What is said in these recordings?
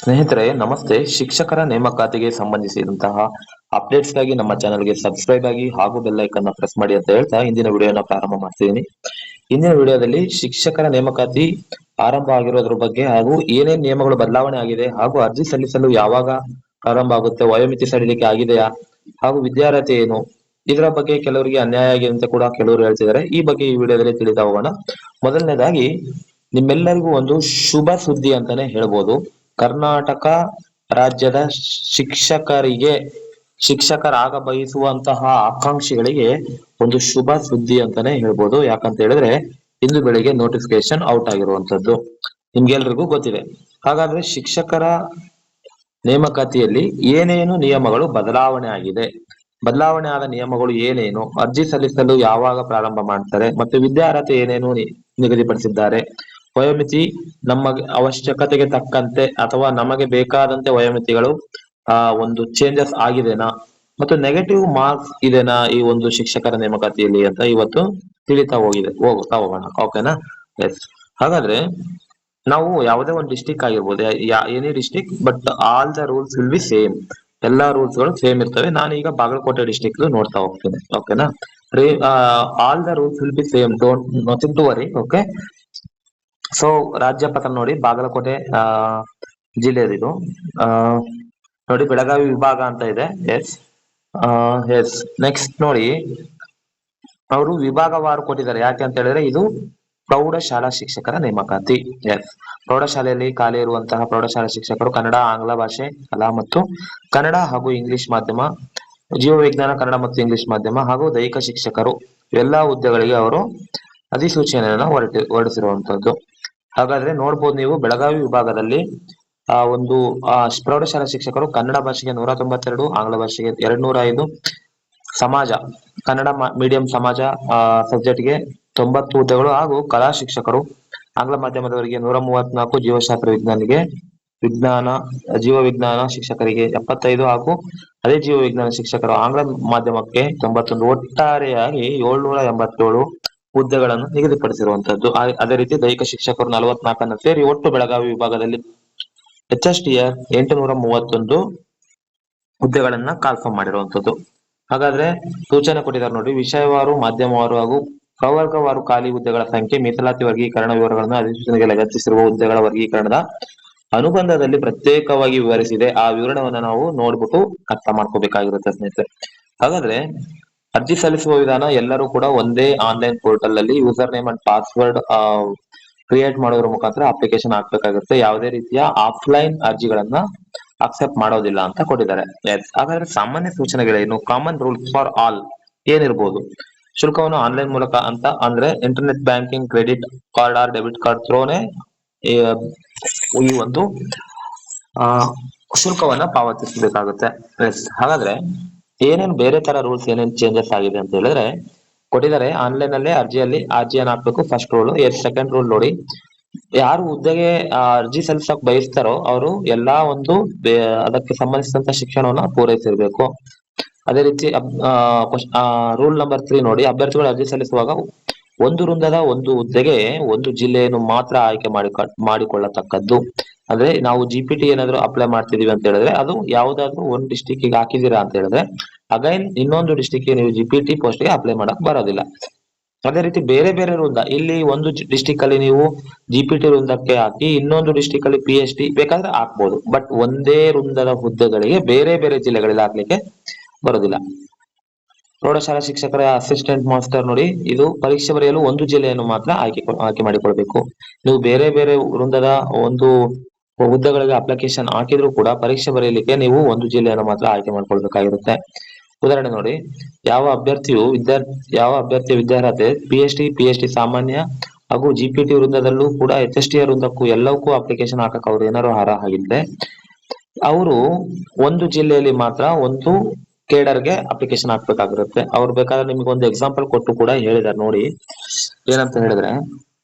ಸ್ನೇಹಿತರೆ ನಮಸ್ತೆ. ಶಿಕ್ಷಕರ ನೇಮಕಾತಿಗೆ ಸಂಬಂಧಿಸಿದಂತಹ ಅಪ್ಡೇಟ್ಸ್ಗಾಗಿ ನಮ್ಮ ಚಾನಲ್ಗೆ ಸಬ್ಸ್ಕ್ರೈಬ್ ಆಗಿ ಹಾಗೂ ಬೆಲ್ ಐಕನ್ ಪ್ರೆಸ್ ಮಾಡಿ ಅಂತ ಹೇಳ್ತಾ ಇಂದಿನ ವಿಡಿಯೋನ ಪ್ರಾರಂಭ ಮಾಡ್ತಿದ್ದೀನಿ. ಇಂದಿನ ವಿಡಿಯೋದಲ್ಲಿ ಶಿಕ್ಷಕರ ನೇಮಕಾತಿ ಆರಂಭ ಆಗಿರೋದ್ರ ಬಗ್ಗೆ ಹಾಗೂ ಏನೇನ್ ನಿಯಮಗಳು ಬದಲಾವಣೆ ಆಗಿದೆ ಹಾಗೂ ಅರ್ಜಿ ಸಲ್ಲಿಸಲು ಯಾವಾಗ ಪ್ರಾರಂಭ ಆಗುತ್ತೆ, ವಯೋಮಿತಿ ಸಡಿಲಿಕೆ ಆಗಿದೆಯಾ ಹಾಗೂ ವಿದ್ಯಾರ್ಹತೆ ಏನು, ಇದರ ಬಗ್ಗೆ ಕೆಲವರಿಗೆ ಅನ್ಯಾಯ ಆಗಿದೆ ಅಂತ ಕೂಡ ಕೆಲವರು ಹೇಳ್ತಿದ್ದಾರೆ. ಈ ಬಗ್ಗೆ ಈ ವಿಡಿಯೋದಲ್ಲಿ ತಿಳಿತಾ ಹೋಗೋಣ. ಮೊದಲನೇದಾಗಿ ನಿಮ್ಮೆಲ್ಲರಿಗೂ ಒಂದು ಶುಭ ಸುದ್ದಿ ಅಂತಾನೆ ಹೇಳ್ಬೋದು. ಕರ್ನಾಟಕ ರಾಜ್ಯದ ಶಿಕ್ಷಕರಾಗ ಬಯಸುವಂತಹ ಆಕಾಂಕ್ಷಿಗಳಿಗೆ ಒಂದು ಶುಭ ಸುದ್ದಿ ಅಂತಾನೆ ಹೇಳ್ಬೋದು. ಯಾಕಂತ ಹೇಳಿದ್ರೆ ಇಂದು ಬೆಳಿಗ್ಗೆ ನೋಟಿಫಿಕೇಶನ್ ಔಟ್ ಆಗಿರುವಂತದ್ದು ನಿಮ್ಗೆಲ್ರಿಗೂ ಗೊತ್ತಿದೆ. ಹಾಗಾದ್ರೆ ಶಿಕ್ಷಕರ ನೇಮಕಾತಿಯಲ್ಲಿ ಏನೇನು ನಿಯಮಗಳು ಬದಲಾವಣೆ ಆಗಿದೆ, ಬದಲಾವಣೆ ಆದ ನಿಯಮಗಳು ಏನೇನು, ಅರ್ಜಿ ಸಲ್ಲಿಸಲು ಯಾವಾಗ ಪ್ರಾರಂಭ ಮಾಡ್ತಾರೆ ಮತ್ತು ವಿದ್ಯಾರ್ಹತೆ ಏನೇನು ನಿಗದಿಪಡಿಸಿದ್ದಾರೆ, ವಯೋಮಿತಿ ನಮ್ಮ ಅವಶ್ಯಕತೆಗೆ ತಕ್ಕಂತೆ ಅಥವಾ ನಮಗೆ ಬೇಕಾದಂತೆ ವಯೋಮಿತಿಗಳು ಒಂದು ಚೇಂಜಸ್ ಆಗಿದೆನಾ ಮತ್ತು ನೆಗೆಟಿವ್ ಮಾರ್ಕ್ಸ್ ಇದೆನಾ ಈ ಒಂದು ಶಿಕ್ಷಕರ ನೇಮಕಾತಿಯಲ್ಲಿ ಅಂತ ಇವತ್ತು ಹೋಗ್ತಾ ಹೋಗೋಣ. ಓಕೆನಾ? ಎಸ್. ಹಾಗಾದ್ರೆ ನಾವು ಯಾವುದೇ ಒಂದು ಡಿಸ್ಟಿಕ್ ಆಗಿರ್ಬೋದು, any district, but all the rules will be same. ಎಲ್ಲಾ ರೂಲ್ಸ್ ಗಳು ಸೇಮ್ ಇರ್ತವೆ. ನಾನು ಈಗ ಬಾಗಲಕೋಟೆ ಡಿಸ್ಟಿಕ್ ನೋಡ್ತಾ ಹೋಗ್ತೀನಿ. ಓಕೆನಾ? All the rules will be same, don't nothing to worry. Okay. So ರಾಜ್ಯ ಪತ್ರ ನೋಡಿ, ಬಾಗಲಕೋಟೆ ಜಿಲ್ಲೆಯದು. ನೋಡಿ, ಬೆಳಗಾವಿ ವಿಭಾಗ ಅಂತ ಇದೆ. ಎಸ್. ಎಸ್. ನೆಕ್ಸ್ಟ್ ನೋಡಿ, ಅವರು ವಿಭಾಗವಾರು ಕೊಟ್ಟಿದ್ದಾರೆ. ಯಾಕೆ ಅಂತ ಹೇಳಿದ್ರೆ ಇದು ಪ್ರೌಢಶಾಲಾ ಶಿಕ್ಷಕರ ನೇಮಕಾತಿ. ಎಸ್. ಪ್ರೌಢಶಾಲೆಯಲ್ಲಿ ಖಾಲಿ ಇರುವಂತಹ ಪ್ರೌಢಶಾಲಾ ಶಿಕ್ಷಕರು ಕನ್ನಡ, ಆಂಗ್ಲ ಭಾಷೆ, ಕಲಾ ಮತ್ತು ಕನ್ನಡ ಹಾಗೂ ಇಂಗ್ಲಿಷ್ ಮಾಧ್ಯಮ, ಜೀವ ವಿಜ್ಞಾನ ಕನ್ನಡ ಮತ್ತು ಇಂಗ್ಲಿಷ್ ಮಾಧ್ಯಮ ಹಾಗೂ ದೈಹಿಕ ಶಿಕ್ಷಕರು, ಎಲ್ಲಾ ಹುದ್ದೆಗಳಿಗೆ ಅವರು ಅಧಿಸೂಚನೆಯನ್ನು ಹೊರಡಿಸಿರುವಂತದ್ದು. ಹಾಗಾದ್ರೆ ನೋಡ್ಬೋದು ನೀವು, ಬೆಳಗಾವಿ ವಿಭಾಗದಲ್ಲಿ ಒಂದು ಪ್ರೌಢಶಾಲಾ ಶಿಕ್ಷಕರು ಕನ್ನಡ ಭಾಷೆಗೆ 192, ಆಂಗ್ಲ ಭಾಷೆಗೆ 205, ಸಮಾಜ ಕನ್ನಡ ಮೀಡಿಯಂ ಸಮಾಜ ಸಬ್ಜೆಕ್ಟ್ಗೆ 90 ಹುದ್ದೆಗಳು ಹಾಗೂ ಕಲಾ ಶಿಕ್ಷಕರು ಆಂಗ್ಲ ಮಾಧ್ಯಮದವರಿಗೆ 134, ಜೀವ ವಿಜ್ಞಾನ ಶಿಕ್ಷಕರಿಗೆ 75 ಹಾಗೂ ಅದೇ ಜೀವ ವಿಜ್ಞಾನ ಶಿಕ್ಷಕರು ಆಂಗ್ಲ ಮಾಧ್ಯಮಕ್ಕೆ 91, ಒಟ್ಟಾರೆಯಾಗಿ 787 ಹುದ್ದೆಗಳನ್ನು ನಿಗದಿಪಡಿಸಿರುವಂತದ್ದು. ಅದೇ ರೀತಿ ದೈಹಿಕ ಶಿಕ್ಷಕರು 44 ಸೇರಿ ಒಟ್ಟು ಬೆಳಗಾವಿ ವಿಭಾಗದಲ್ಲಿ HSTR 831 ಹುದ್ದೆಗಳನ್ನ ಕಾಲ್ಫಾರ್ಮ್ ಮಾಡಿರುವಂತದ್ದು. ಹಾಗಾದ್ರೆ ಸೂಚನೆ ಕೊಟ್ಟಿದ್ದಾರೆ ನೋಡಿ, ವಿಷಯವಾರು, ಮಾಧ್ಯಮವಾರು ಹಾಗೂ ಪ್ರವರ್ಗವಾರು ಖಾಲಿ ಹುದ್ದೆಗಳ ಸಂಖ್ಯೆ, ಮೀಸಲಾತಿ ವರ್ಗೀಕರಣ ವಿವರಗಳನ್ನು ಅಧಿಸೂಚನೆಗೆ ಲಗತ್ತಿಸಿರುವ ಹುದ್ದೆಗಳ ವರ್ಗೀಕರಣದ ಅನುಬಂಧದಲ್ಲಿ ಪ್ರತ್ಯೇಕವಾಗಿ ವಿವರಿಸಿದೆ. ಆ ವಿವರಣೆಯನ್ನ ನಾವು ನೋಡ್ಬಿಟ್ಟು ಅರ್ಥ ಮಾಡ್ಕೋಬೇಕಾಗಿರುತ್ತೆ ಸ್ನೇಹಿತರೆ. ಹಾಗಾದ್ರೆ ಅರ್ಜಿ ಸಲ್ಲಿಸುವ ವಿಧಾನ ಎಲ್ಲರೂ ಕೂಡ ಒಂದೇ ಆನ್ಲೈನ್ ಪೋರ್ಟಲ್ ಅಲ್ಲಿ user name and password create ಮಾಡೋದ್ರ ಮುಖಾಂತರ ಅಪ್ಲಿಕೇಶನ್ ಹಾಕ್ಬೇಕಾಗುತ್ತೆ. ಯಾವುದೇ ರೀತಿಯ ಆಫ್ಲೈನ್ ಅರ್ಜಿಗಳನ್ನ ಅಕ್ಸೆಪ್ಟ್ ಮಾಡೋದಿಲ್ಲ ಅಂತ ಕೊಟ್ಟಿದ್ದಾರೆ. ಹಾಗಾದ್ರೆ ಸಾಮಾನ್ಯ ಸೂಚನೆಗಳೇನು, ಕಾಮನ್ ರೂಲ್ಸ್ ಫಾರ್ ಆಲ್ ಏನಿರ್ಬೋದು? ಶುಲ್ಕವನ್ನು ಆನ್ಲೈನ್ ಮೂಲಕ ಅಂತ ಅಂದ್ರೆ internet banking, credit card or debit card ಥ್ರೋನೆ ಈ ಒಂದು ಶುಲ್ಕವನ್ನ ಪಾವತಿಸಬೇಕಾಗುತ್ತೆ. ಹಾಗಾದ್ರೆ ಏನೇನು ಬೇರೆ ತರ ರೂಲ್ಸ್ ಏನೇನು ಚೇಂಜಸ್ ಆಗಿದೆ ಅಂತ ಹೇಳಿದ್ರೆ ಕೊಟ್ಟಿದ್ದಾರೆ. ಆನ್ಲೈನ್ ಅಲ್ಲೇ ಅರ್ಜಿಯನ್ನು ಹಾಕ್ಬೇಕು, ಫಸ್ಟ್ ರೂಲ್. ಸೆಕೆಂಡ್ ರೂಲ್ ನೋಡಿ, ಯಾರು ಹುದ್ದೆಗೆ ಅರ್ಜಿ ಸಲ್ಲಿಸಕ್ ಬಯಸ್ತಾರೋ ಅವರು ಎಲ್ಲಾ ಒಂದು ಅದಕ್ಕೆ ಸಂಬಂಧಿಸಿದಂತ ಶಿಕ್ಷಣವನ್ನ ಪೂರೈಸಿರ್ಬೇಕು. ಅದೇ ರೀತಿ ರೂಲ್ ನಂಬರ್ 3 ನೋಡಿ, ಅಭ್ಯರ್ಥಿಗಳು ಅರ್ಜಿ ಸಲ್ಲಿಸುವಾಗ ಒಂದು ವೃಂದದ ಒಂದು ಹುದ್ದೆಗೆ ಒಂದು ಜಿಲ್ಲೆಯನ್ನು ಮಾತ್ರ ಆಯ್ಕೆ ಮಾಡಿಕೊಳ್ಳತಕ್ಕದ್ದು. ಅಂದ್ರೆ ನಾವು GPT ಏನಾದ್ರು ಅಪ್ಲೈ ಮಾಡ್ತಿದೀವಿ ಅಂತ ಹೇಳಿದ್ರೆ ಅದು ಯಾವ್ದಾದ್ರು ಒಂದು ಡಿಸ್ಟಿಕ್ ಗೆ ಹಾಕಿದೀರಾ ಅಂತ ಹೇಳಿದ್ರೆ ಅಗೈನ್ ಇನ್ನೊಂದು ಡಿಸ್ಟಿಕ್ ಗೆ ನೀವು GPT ಪೋಸ್ಟ್ ಗೆ ಅಪ್ಲೈ ಮಾಡಕ್ ಬರೋದಿಲ್ಲ. ಅದೇ ರೀತಿ ಬೇರೆ ಬೇರೆ ವೃಂದ, ಇಲ್ಲಿ ಒಂದು ಡಿಸ್ಟಿಕ್ ಅಲ್ಲಿ ನೀವು GPT ವೃಂದಕ್ಕೆ ಹಾಕಿ ಇನ್ನೊಂದು ಡಿಸ್ಟಿಕ್ ಅಲ್ಲಿ PST ಬೇಕಾದ್ರೆ ಹಾಕ್ಬೋದು. ಬಟ್ ಒಂದೇ ವೃಂದದ ಹುದ್ದೆಗಳಿಗೆ ಬೇರೆ ಬೇರೆ ಜಿಲ್ಲೆಗಳಲ್ಲಿ ಹಾಕ್ಲಿಕ್ಕೆ ಬರೋದಿಲ್ಲ. ಪ್ರೌಢಶಾಲಾ ಶಿಕ್ಷಕರ ಅಸಿಸ್ಟೆಂಟ್ ಮಾಸ್ಟರ್ ನೋಡಿ, ಇದು ಪರೀಕ್ಷೆ ಬರೆಯಲು ಒಂದು ಜಿಲ್ಲೆಯನ್ನು ಮಾತ್ರ ಆಯ್ಕೆ ಮಾಡಿಕೊಳ್ಬೇಕು. ನೀವು ಬೇರೆ ಬೇರೆ ವೃಂದದ ಒಂದು ಹುದ್ದೆಗಳಿಗೆ ಅಪ್ಲಿಕೇಶನ್ ಹಾಕಿದ್ರು ಕೂಡ ಪರೀಕ್ಷೆ ಬರೆಯಲಿಕ್ಕೆ ನೀವು ಒಂದು ಜಿಲ್ಲೆಯನ್ನು ಮಾತ್ರ ಆಯ್ಕೆ ಮಾಡ್ಕೊಳ್ಬೇಕಾಗಿರುತ್ತೆ. ಉದಾಹರಣೆ ನೋಡಿ, ಯಾವ ಅಭ್ಯರ್ಥಿಯ ವಿದ್ಯಾರ್ಹತೆ PST ಸಾಮಾನ್ಯ ಹಾಗೂ GPT ವೃಂದದಲ್ಲೂ ಕೂಡ HSTR ವೃಂದಕ್ಕೂ ಎಲ್ಲವಕ್ಕೂ ಅಪ್ಲಿಕೇಶನ್ ಹಾಕಕ್ ಅವ್ರು ಏನಾದ್ರು ಅರ್ಹ ಆಗಿದ್ರೆ ಅವರು ಒಂದು ಜಿಲ್ಲೆಯಲ್ಲಿ ಮಾತ್ರ ಒಂದು ಕೇಡರ್ಗೆ ಅಪ್ಲಿಕೇಶನ್ ಹಾಕ್ಬೇಕಾಗಿರುತ್ತೆ. ಅವ್ರು ಬೇಕಾದ್ರೆ ನಿಮ್ಗೆ ಒಂದು ಎಕ್ಸಾಂಪಲ್ ಕೊಟ್ಟು ಕೂಡ ಹೇಳಿದಾರೆ ನೋಡಿ. ಏನಂತ ಹೇಳಿದ್ರೆ,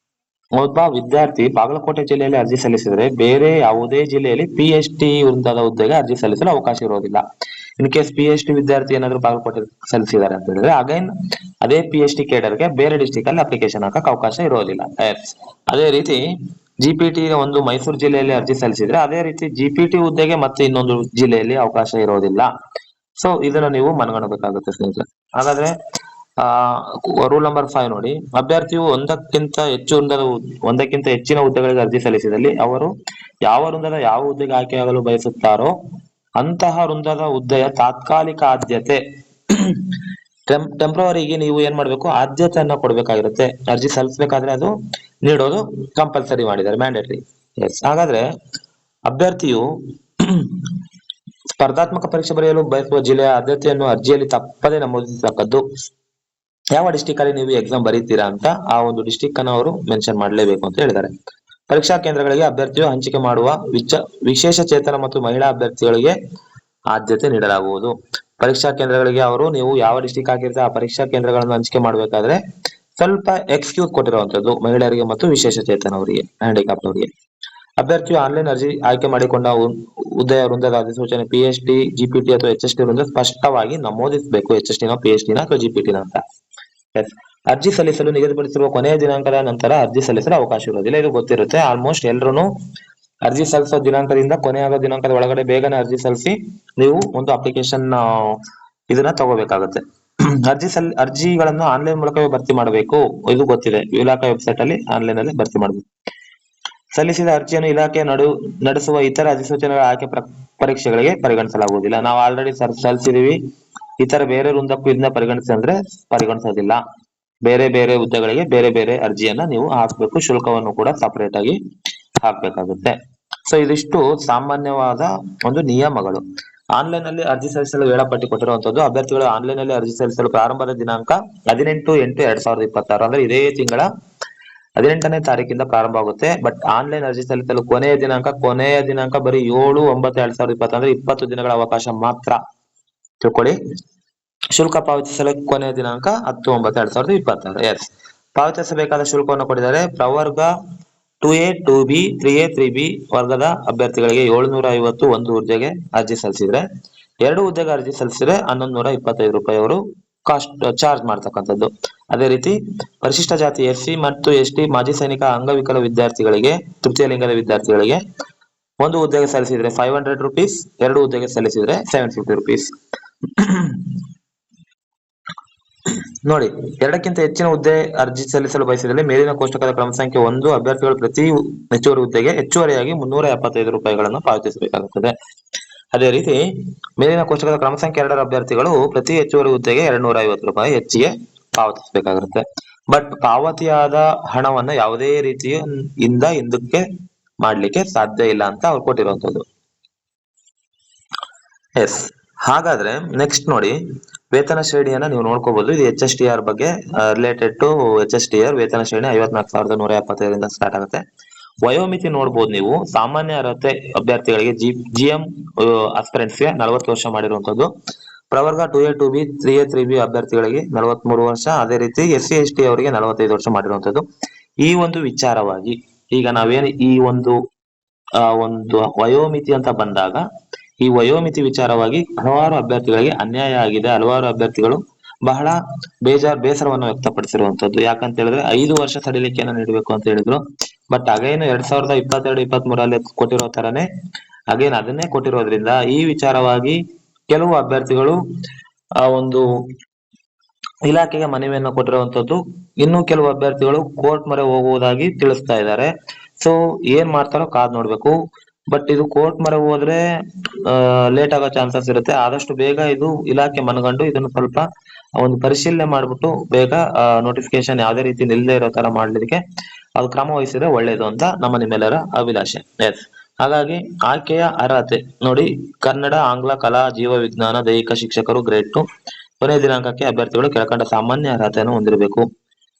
ಒಬ್ಬ ವಿದ್ಯಾರ್ಥಿ ಬಾಗಲಕೋಟೆ ಜಿಲ್ಲೆಯಲ್ಲಿ ಅರ್ಜಿ ಸಲ್ಲಿಸಿದ್ರೆ ಬೇರೆ ಯಾವುದೇ ಜಿಲ್ಲೆಯಲ್ಲಿ PST ವೃಂದದ ಹುದ್ದೆಗೆ ಅರ್ಜಿ ಸಲ್ಲಿಸಲು ಅವಕಾಶ ಇರೋದಿಲ್ಲ. ಇನ್ ಕೇಸ್ PST ವಿದ್ಯಾರ್ಥಿ ಏನಾದ್ರು ಬಾಗಲಕೋಟೆ ಸಲ್ಲಿಸಿದ್ದಾರೆ ಅಂತ ಹೇಳಿದ್ರೆ ಅಗೈನ್ ಅದೇ PST ಕೇಡರ್ಗೆ ಬೇರೆ ಡಿಸ್ಟಿಕ್ ಅಲ್ಲಿ ಅಪ್ಲಿಕೇಶನ್ ಹಾಕಕ್ ಅವಕಾಶ ಇರೋದಿಲ್ಲ. ಅದೇ ರೀತಿ ಜಿಪಿಟಿ ಒಂದು ಮೈಸೂರು ಜಿಲ್ಲೆಯಲ್ಲಿ ಅರ್ಜಿ ಸಲ್ಲಿಸಿದ್ರೆ ಅದೇ ರೀತಿ ಜಿಪಿಟಿ ಹುದ್ದೆಗೆ ಮತ್ತೆ ಇನ್ನೊಂದು ಜಿಲ್ಲೆಯಲ್ಲಿ ಅವಕಾಶ ಇರೋದಿಲ್ಲ. ಸೊ ಇದನ್ನ ನೀವು ಮನಗಣಬೇಕಾಗುತ್ತೆ ಸ್ನೇಹಿತರೆ. ಹಾಗಾದ್ರೆ ರೂಲ್ ನಂಬರ್ 5 ನೋಡಿ, ಅಭ್ಯರ್ಥಿಯು ಒಂದಕ್ಕಿಂತ ಹೆಚ್ಚಿನ ಹುದ್ದೆಗಳಿಗೆ ಅರ್ಜಿ ಸಲ್ಲಿಸಿದಲ್ಲಿ ಅವರು ಯಾವ ವೃಂದದ ಯಾವ ಹುದ್ದೆಗೆ ಆಯ್ಕೆಯಾಗಲು ಬಯಸುತ್ತಾರೋ ಅಂತಹ ವೃಂದದ ಹುದ್ದೆಯ ತಾತ್ಕಾಲಿಕ ಆದ್ಯತೆ ಟೆಂಪ್ರವರಿಗೆ ನೀವು ಏನ್ ಮಾಡ್ಬೇಕು, ಆದ್ಯತೆಯನ್ನ ಕೊಡ್ಬೇಕಾಗಿರುತ್ತೆ. ಅರ್ಜಿ ಸಲ್ಲಿಸಬೇಕಾದ್ರೆ ಅದು ನೀಡೋದು ಕಂಪಲ್ಸರಿ ಮಾಡಿದ್ದಾರೆ, ಮ್ಯಾಂಡೇಟರಿ. ಎಸ್, ಹಾಗಾದ್ರೆ ಅಭ್ಯರ್ಥಿಯು ಸ್ಪರ್ಧಾತ್ಮಕ ಪರೀಕ್ಷೆ ಬರೆಯಲು ಬಯಸುವ ಜಿಲ್ಲೆಯ ಆದ್ಯತೆಯನ್ನು ಅರ್ಜಿಯಲ್ಲಿ ತಪ್ಪದೆ ನಮೂದಿಸತಕ್ಕದ್ದು. ಯಾವ ಡಿಸ್ಟಿಕ್ ಅಲ್ಲಿ ನೀವು ಎಕ್ಸಾಮ್ ಬರೀತೀರಾ ಅಂತ ಆ ಒಂದು ಡಿಸ್ಟಿಕ್ ಅನ್ನು ಅವರು ಮೆನ್ಷನ್ ಮಾಡಲೇಬೇಕು ಅಂತ ಹೇಳಿದ್ದಾರೆ. ಪರೀಕ್ಷಾ ಕೇಂದ್ರಗಳಿಗೆ ಅಭ್ಯರ್ಥಿಯು ಹಂಚಿಕೆ ಮಾಡುವ ವಿಶೇಷ ಚೇತನ ಮತ್ತು ಮಹಿಳಾ ಅಭ್ಯರ್ಥಿಗಳಿಗೆ ಆದ್ಯತೆ ನೀಡಲಾಗುವುದು. ಪರೀಕ್ಷಾ ಕೇಂದ್ರಗಳಿಗೆ ನೀವು ಯಾವ ಡಿಸ್ಟಿಕ್ ಆಗಿರುತ್ತೆ ಆ ಪರೀಕ್ಷಾ ಕೇಂದ್ರಗಳನ್ನು ಹಂಚಿಕೆ ಮಾಡಬೇಕಾದ್ರೆ ಸ್ವಲ್ಪ ಎಕ್ಸ್ಕ್ಯೂಸ್ ಕೊಟ್ಟಿರುವಂತದ್ದು ಮಹಿಳೆಯರಿಗೆ ಮತ್ತು ವಿಶೇಷ ಚೇತನ ಅವರಿಗೆ, ಹ್ಯಾಂಡಿಕ್ಯಾಪ್ ಅವರಿಗೆ. ಅಭ್ಯರ್ಥಿಯು ಆನ್ಲೈನ್ ಅರ್ಜಿ ಆಯ್ಕೆ ಮಾಡಿಕೊಂಡ ಹುದ್ದೆಯ ವೃಂದದ ಅಧಿಸೂಚನೆ PhD, GPT ಅಥವಾ HST ವೃಂದ ಸ್ಪಷ್ಟವಾಗಿ ನಮೂದಿಸಬೇಕು. HST ನ PhD ನ ಅಥವಾ GPT ನ ಅಂತ. ಅರ್ಜಿ ಸಲ್ಲಿಸಲು ನಿಗದಿಪಡಿಸಿರುವ ಕೊನೆಯ ದಿನಾಂಕದ ನಂತರ ಅರ್ಜಿ ಸಲ್ಲಿಸಲು ಅವಕಾಶ ಇರೋದಿಲ್ಲ. ಇದು ಗೊತ್ತಿರುತ್ತೆ, ಆಲ್ಮೋಸ್ಟ್ ಎಲ್ರು ಅರ್ಜಿ ಸಲ್ಲಿಸೋ ದಿನಾಂಕದಿಂದ ಕೊನೆಯಾಗೋ ದಿನಾಂಕದ ಒಳಗಡೆ ಬೇಗನೆ ಅರ್ಜಿ ಸಲ್ಲಿಸಿ ನೀವು ಒಂದು ಅಪ್ಲಿಕೇಶನ್ ಇದನ್ನ ತಗೋಬೇಕಾಗುತ್ತೆ. ಅರ್ಜಿಗಳನ್ನು ಆನ್ಲೈನ್ ಮೂಲಕವೇ ಭರ್ತಿ ಮಾಡಬೇಕು, ಇದು ಗೊತ್ತಿದೆ. ಇಲಾಖಾ ವೆಬ್ಸೈಟ್ ಅಲ್ಲಿ ಆನ್ಲೈನ್ ಅಲ್ಲಿ ಭರ್ತಿ ಮಾಡಬೇಕು. ಸಲ್ಲಿಸಿದ ಅರ್ಜಿಯನ್ನು ಇಲಾಖೆ ನಡೆಸುವ ಇತರ ಅಧಿಸೂಚನೆಗಳ ಆಯ್ಕೆ ಪರೀಕ್ಷೆಗಳಿಗೆ ಪರಿಗಣಿಸಲಾಗುವುದಿಲ್ಲ. ನಾವು ಆಲ್ರೆಡಿ ಸಲ್ಲಿಸಿದೀವಿ, ಇತರ ಬೇರೆ ವೃಂದಕ್ಕೂ ಇದನ್ನ ಪರಿಗಣಿಸೋದಿಲ್ಲ. ಬೇರೆ ಬೇರೆ ಹುದ್ದೆಗಳಿಗೆ ಬೇರೆ ಬೇರೆ ಅರ್ಜಿಯನ್ನ ನೀವು ಹಾಕ್ಬೇಕು, ಶುಲ್ಕವನ್ನು ಕೂಡ ಸಪರೇಟ್ ಆಗಿ ಹಾಕ್ಬೇಕಾಗುತ್ತೆ. ಸೊ ಇದಿಷ್ಟು ಸಾಮಾನ್ಯವಾದ ಒಂದು ನಿಯಮಗಳು. ಆನ್ಲೈನ್ ಅಲ್ಲಿ ಅರ್ಜಿ ಸಲ್ಲಿಸಲು ವೇಳಾಪಟ್ಟಿ ಕೊಟ್ಟಿರುವಂತದ್ದು. ಅಭ್ಯರ್ಥಿಗಳು ಆನ್ಲೈನ್ ಅಲ್ಲಿ ಅರ್ಜಿ ಸಲ್ಲಿಸಲು ಪ್ರಾರಂಭದ ದಿನಾಂಕ 18/8/2026 ಅಂದ್ರೆ ಇದೇ ತಿಂಗಳ 18ನೇ ತಾರೀಕಿಂದ ಪ್ರಾರಂಭ ಆಗುತ್ತೆ. ಬಟ್ ಆನ್ಲೈನ್ ಅರ್ಜಿ ಸಲ್ಲಿಸಲು ಕೊನೆಯ ದಿನಾಂಕ ಬರೀ 7/9/2020 ಅಂದ್ರೆ 20 ದಿನಗಳ ಅವಕಾಶ ಮಾತ್ರ ತಿಳ್ಕೊಳ್ಳಿ. ಶುಲ್ಕ ಪಾವತಿಸಲು ಕೊನೆಯ ದಿನಾಂಕ 10/9/2026. ಎಸ್, ಪಾವತಿಸಬೇಕಾದ ಶುಲ್ಕವನ್ನು ಕೊಟ್ಟಿದ್ದಾರೆ. ಪ್ರವರ್ಗ 2A 2B 3A 3B ವರ್ಗದ ಅಭ್ಯರ್ಥಿಗಳಿಗೆ 750 ಒಂದು ಹುದ್ದೆಗೆ ಅರ್ಜಿ ಸಲ್ಲಿಸಿದ್ರೆ, 2 ಹುದ್ದೆಗೆ ಅರ್ಜಿ ಸಲ್ಲಿಸಿದ್ರೆ 1125 ರೂಪಾಯಿ ಅವರು ಕಾಸ್ಟ್ ಚಾರ್ಜ್ ಮಾಡ್ತಕ್ಕಂಥದ್ದು. ಅದೇ ರೀತಿ ಪರಿಶಿಷ್ಟ ಜಾತಿ SC ಮತ್ತು ST ಮಾಜಿ ಸೈನಿಕ ಅಂಗವಿಕಲ ವಿದ್ಯಾರ್ಥಿಗಳಿಗೆ, ತೃತೀಯ ಲಿಂಗದ ವಿದ್ಯಾರ್ಥಿಗಳಿಗೆ ಒಂದು ಹುದ್ದೆಗೆ ಸಲ್ಲಿಸಿದ್ರೆ 500 ರೂಪೀಸ್, 2 ಹುದ್ದೆಗೆ ಸಲ್ಲಿಸಿದ್ರೆ 750 ರೂಪೀಸ್. ನೋಡಿ, 2ಕ್ಕಿಂತ ಹೆಚ್ಚಿನ ಹುದ್ದೆ ಅರ್ಜಿ ಸಲ್ಲಿಸಲು ಬಯಸಿದಲ್ಲಿ ಮೇಲಿನ ಕೋಷ್ಟಕದ ಕ್ರಮ ಸಂಖ್ಯೆ 1 ಅಭ್ಯರ್ಥಿಗಳು ಪ್ರತಿ ಹೆಚ್ಚುವರಿ ಹುದ್ದೆಗೆ ಹೆಚ್ಚುವರಿಯಾಗಿ 375 ರೂಪಾಯಿಗಳನ್ನು ಪಾವತಿಸಬೇಕಾಗುತ್ತದೆ. ಅದೇ ರೀತಿ ಮೇಲಿನ ಕೋಷ್ಟಕದ ಕ್ರಮ ಸಂಖ್ಯೆ 2 ಅಭ್ಯರ್ಥಿಗಳು ಪ್ರತಿ ಹೆಚ್ಚುವರಿ ಹುದ್ದೆಗೆ 250 ರೂಪಾಯಿ ಹೆಚ್ಚಿಗೆ ಪಾವತಿಸಬೇಕಾಗುತ್ತೆ. ಬಟ್ ಪಾವತಿಯಾದ ಹಣವನ್ನ ಯಾವುದೇ ರೀತಿಯಿಂದ ಹಿಂದಕ್ಕೆ ಮಾಡ್ಲಿಕ್ಕೆ ಸಾಧ್ಯ ಇಲ್ಲ ಅಂತ ಅವ್ರು ಕೊಟ್ಟಿರುವಂತದ್ದು. ಎಸ್, ಹಾಗಾದ್ರೆ ನೆಕ್ಸ್ಟ್ ನೋಡಿ, ವೇತನ ಶ್ರೇಣಿಯನ್ನ ನೀವು ನೋಡ್ಕೋಬಹುದು. ಇದು HSTR ಬಗ್ಗೆ ರಿಲೇಟೆಡ್ ಟು HSTR ವೇತನ ಶ್ರೇಣಿ 54,175 ಸ್ಟಾರ್ಟ್ ಆಗುತ್ತೆ. ವಯೋಮಿತಿ ನೋಡ್ಬೋದು ನೀವು. ಸಾಮಾನ್ಯ ಅರ್ಹತೆ ಅಭ್ಯರ್ಥಿಗಳಿಗೆ GM ಆಸ್ಪಿರೆಂಟ್ಸ್ಗೆ 40 ವರ್ಷ ಮಾಡಿರುವಂತದ್ದು. ಪ್ರವರ್ಗ 2A 2B 3A 3B ಅಭ್ಯರ್ಥಿಗಳಿಗೆ 43 ವರ್ಷ. ಅದೇ ರೀತಿ SC ST ಅವರಿಗೆ 45 ವರ್ಷ ಮಾಡಿರುವಂತದ್ದು. ಈ ಒಂದು ವಿಚಾರವಾಗಿ ಈಗ ನಾವೇನು ಈ ಒಂದು ವಯೋಮಿತಿ ಅಂತ ಬಂದಾಗ, ಈ ವಯೋಮಿತಿ ವಿಚಾರವಾಗಿ ಹಲವಾರು ಅಭ್ಯರ್ಥಿಗಳಿಗೆ ಅನ್ಯಾಯ ಆಗಿದೆ. ಹಲವಾರು ಅಭ್ಯರ್ಥಿಗಳು ಬಹಳ ಬೇಸರವನ್ನು ವ್ಯಕ್ತಪಡಿಸಿರುವಂತದ್ದು. ಯಾಕಂತ ಹೇಳಿದ್ರೆ 5 ವರ್ಷ ಸಡಿಲಿಕೆಯನ್ನು ನೀಡಬೇಕು ಅಂತ ಹೇಳಿದ್ರು. ಬಟ್ ಅಗೇನ್ 2022-23 ಅಲ್ಲಿ ಕೊಟ್ಟಿರೋ ತರನೇ ಅಗೇನ್ ಅದನ್ನೇ ಕೊಟ್ಟಿರೋದ್ರಿಂದ ಈ ವಿಚಾರವಾಗಿ ಕೆಲವು ಅಭ್ಯರ್ಥಿಗಳು ಆ ಒಂದು ಇಲಾಖೆಗೆ ಮನವಿಯನ್ನು ಕೊಟ್ಟಿರುವಂತದ್ದು. ಇನ್ನು ಕೆಲವು ಅಭ್ಯರ್ಥಿಗಳು ಕೋರ್ಟ್ ಮೊರೆ ಹೋಗುವುದಾಗಿ ತಿಳಿಸ್ತಾ ಇದ್ದಾರೆ. ಸೊ ಏನ್ ಮಾಡ್ತಾರೋ ಕಾದ್ ನೋಡ್ಬೇಕು. ಬಟ್ ಇದು ಕೋರ್ಟ್ ಮೊರೆ ಹೋದ್ರೆ ಲೇಟ್ ಆಗೋ ಚಾನ್ಸಸ್ ಇರುತ್ತೆ. ಆದಷ್ಟು ಬೇಗ ಇದು ಇಲಾಖೆ ಮನಗಂಡು ಇದನ್ನು ಸ್ವಲ್ಪ ಒಂದು ಪರಿಶೀಲನೆ ಮಾಡ್ಬಿಟ್ಟು ಬೇಗ ನೋಟಿಫಿಕೇಶನ್ ಯಾವುದೇ ರೀತಿ ನಿಲ್ಲದೆ ಇರೋ ತರ ಮಾಡ್ಲಿಕ್ಕೆ ಅದು ಕ್ರಮ ವಹಿಸಿದ್ರೆ ಒಳ್ಳೇದು ಅಂತ ನಿಮ್ಮೆಲ್ಲರ ಅಭಿಲಾಷೆ. ಎಸ್, ಹಾಗಾಗಿ ಆಯ್ಕೆಯ ಅರ್ಹತೆ ನೋಡಿ, ಕನ್ನಡ, ಆಂಗ್ಲ, ಕಲಾ, ಜೀವ ವಿಜ್ಞಾನ, ದೈಹಿಕ ಶಿಕ್ಷಕರು ಗ್ರೇಡ್ 2. ಕೊನೆಯ ದಿನಾಂಕಕ್ಕೆ ಅಭ್ಯರ್ಥಿಗಳು ಕೆಳಕಂಡ ಸಾಮಾನ್ಯ ಅರ್ಹತೆಯನ್ನು ಹೊಂದಿರಬೇಕು.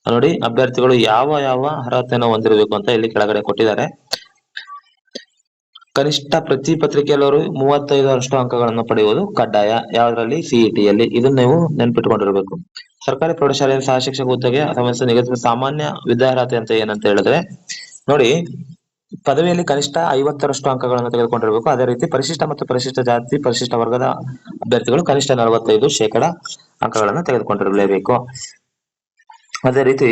ನೋಡಿ, ಅಭ್ಯರ್ಥಿಗಳು ಯಾವ ಅರ್ಹತೆಯನ್ನು ಹೊಂದಿರಬೇಕು ಅಂತ ಇಲ್ಲಿ ಕೆಳಗಡೆ ಕೊಟ್ಟಿದ್ದಾರೆ. ಕನಿಷ್ಠ ಪ್ರತಿ ಪತ್ರಿಕೆಯಲ್ಲೂ 35ರಷ್ಟು ಅಂಕಗಳನ್ನು ಪಡೆಯುವುದು ಕಡ್ಡಾಯ. ಯಾವ್ದ್ರಲ್ಲಿ? CET ಯಲ್ಲಿ. ಇದನ್ನ ನೀವು ನೆನ್ಪಿಟ್ಕೊಂಡಿರ್ಬೇಕು. ಸರ್ಕಾರಿ ಪ್ರೌಢಶಾಲೆಯ ಸಹ ಶಿಕ್ಷಕ ಹುದ್ದೆಗೆ ನಿಗದಿತ ಸಾಮಾನ್ಯ ವಿದ್ಯಾರ್ಹತೆ ಅಂತ ಏನಂತ ಹೇಳಿದ್ರೆ ನೋಡಿ, ಪದವಿಯಲ್ಲಿ ಕನಿಷ್ಠ 50ರಷ್ಟು ಅಂಕಗಳನ್ನು ತೆಗೆದುಕೊಂಡಿರಬೇಕು. ಅದೇ ರೀತಿ ಪರಿಶಿಷ್ಟ ಮತ್ತು ಪರಿಶಿಷ್ಟ ಜಾತಿ ಪರಿಶಿಷ್ಟ ವರ್ಗದ ಅಭ್ಯರ್ಥಿಗಳು ಕನಿಷ್ಠ 45% ಅಂಕಗಳನ್ನು ತೆಗೆದುಕೊಂಡಿರಲೇಬೇಕು. ಅದೇ ರೀತಿ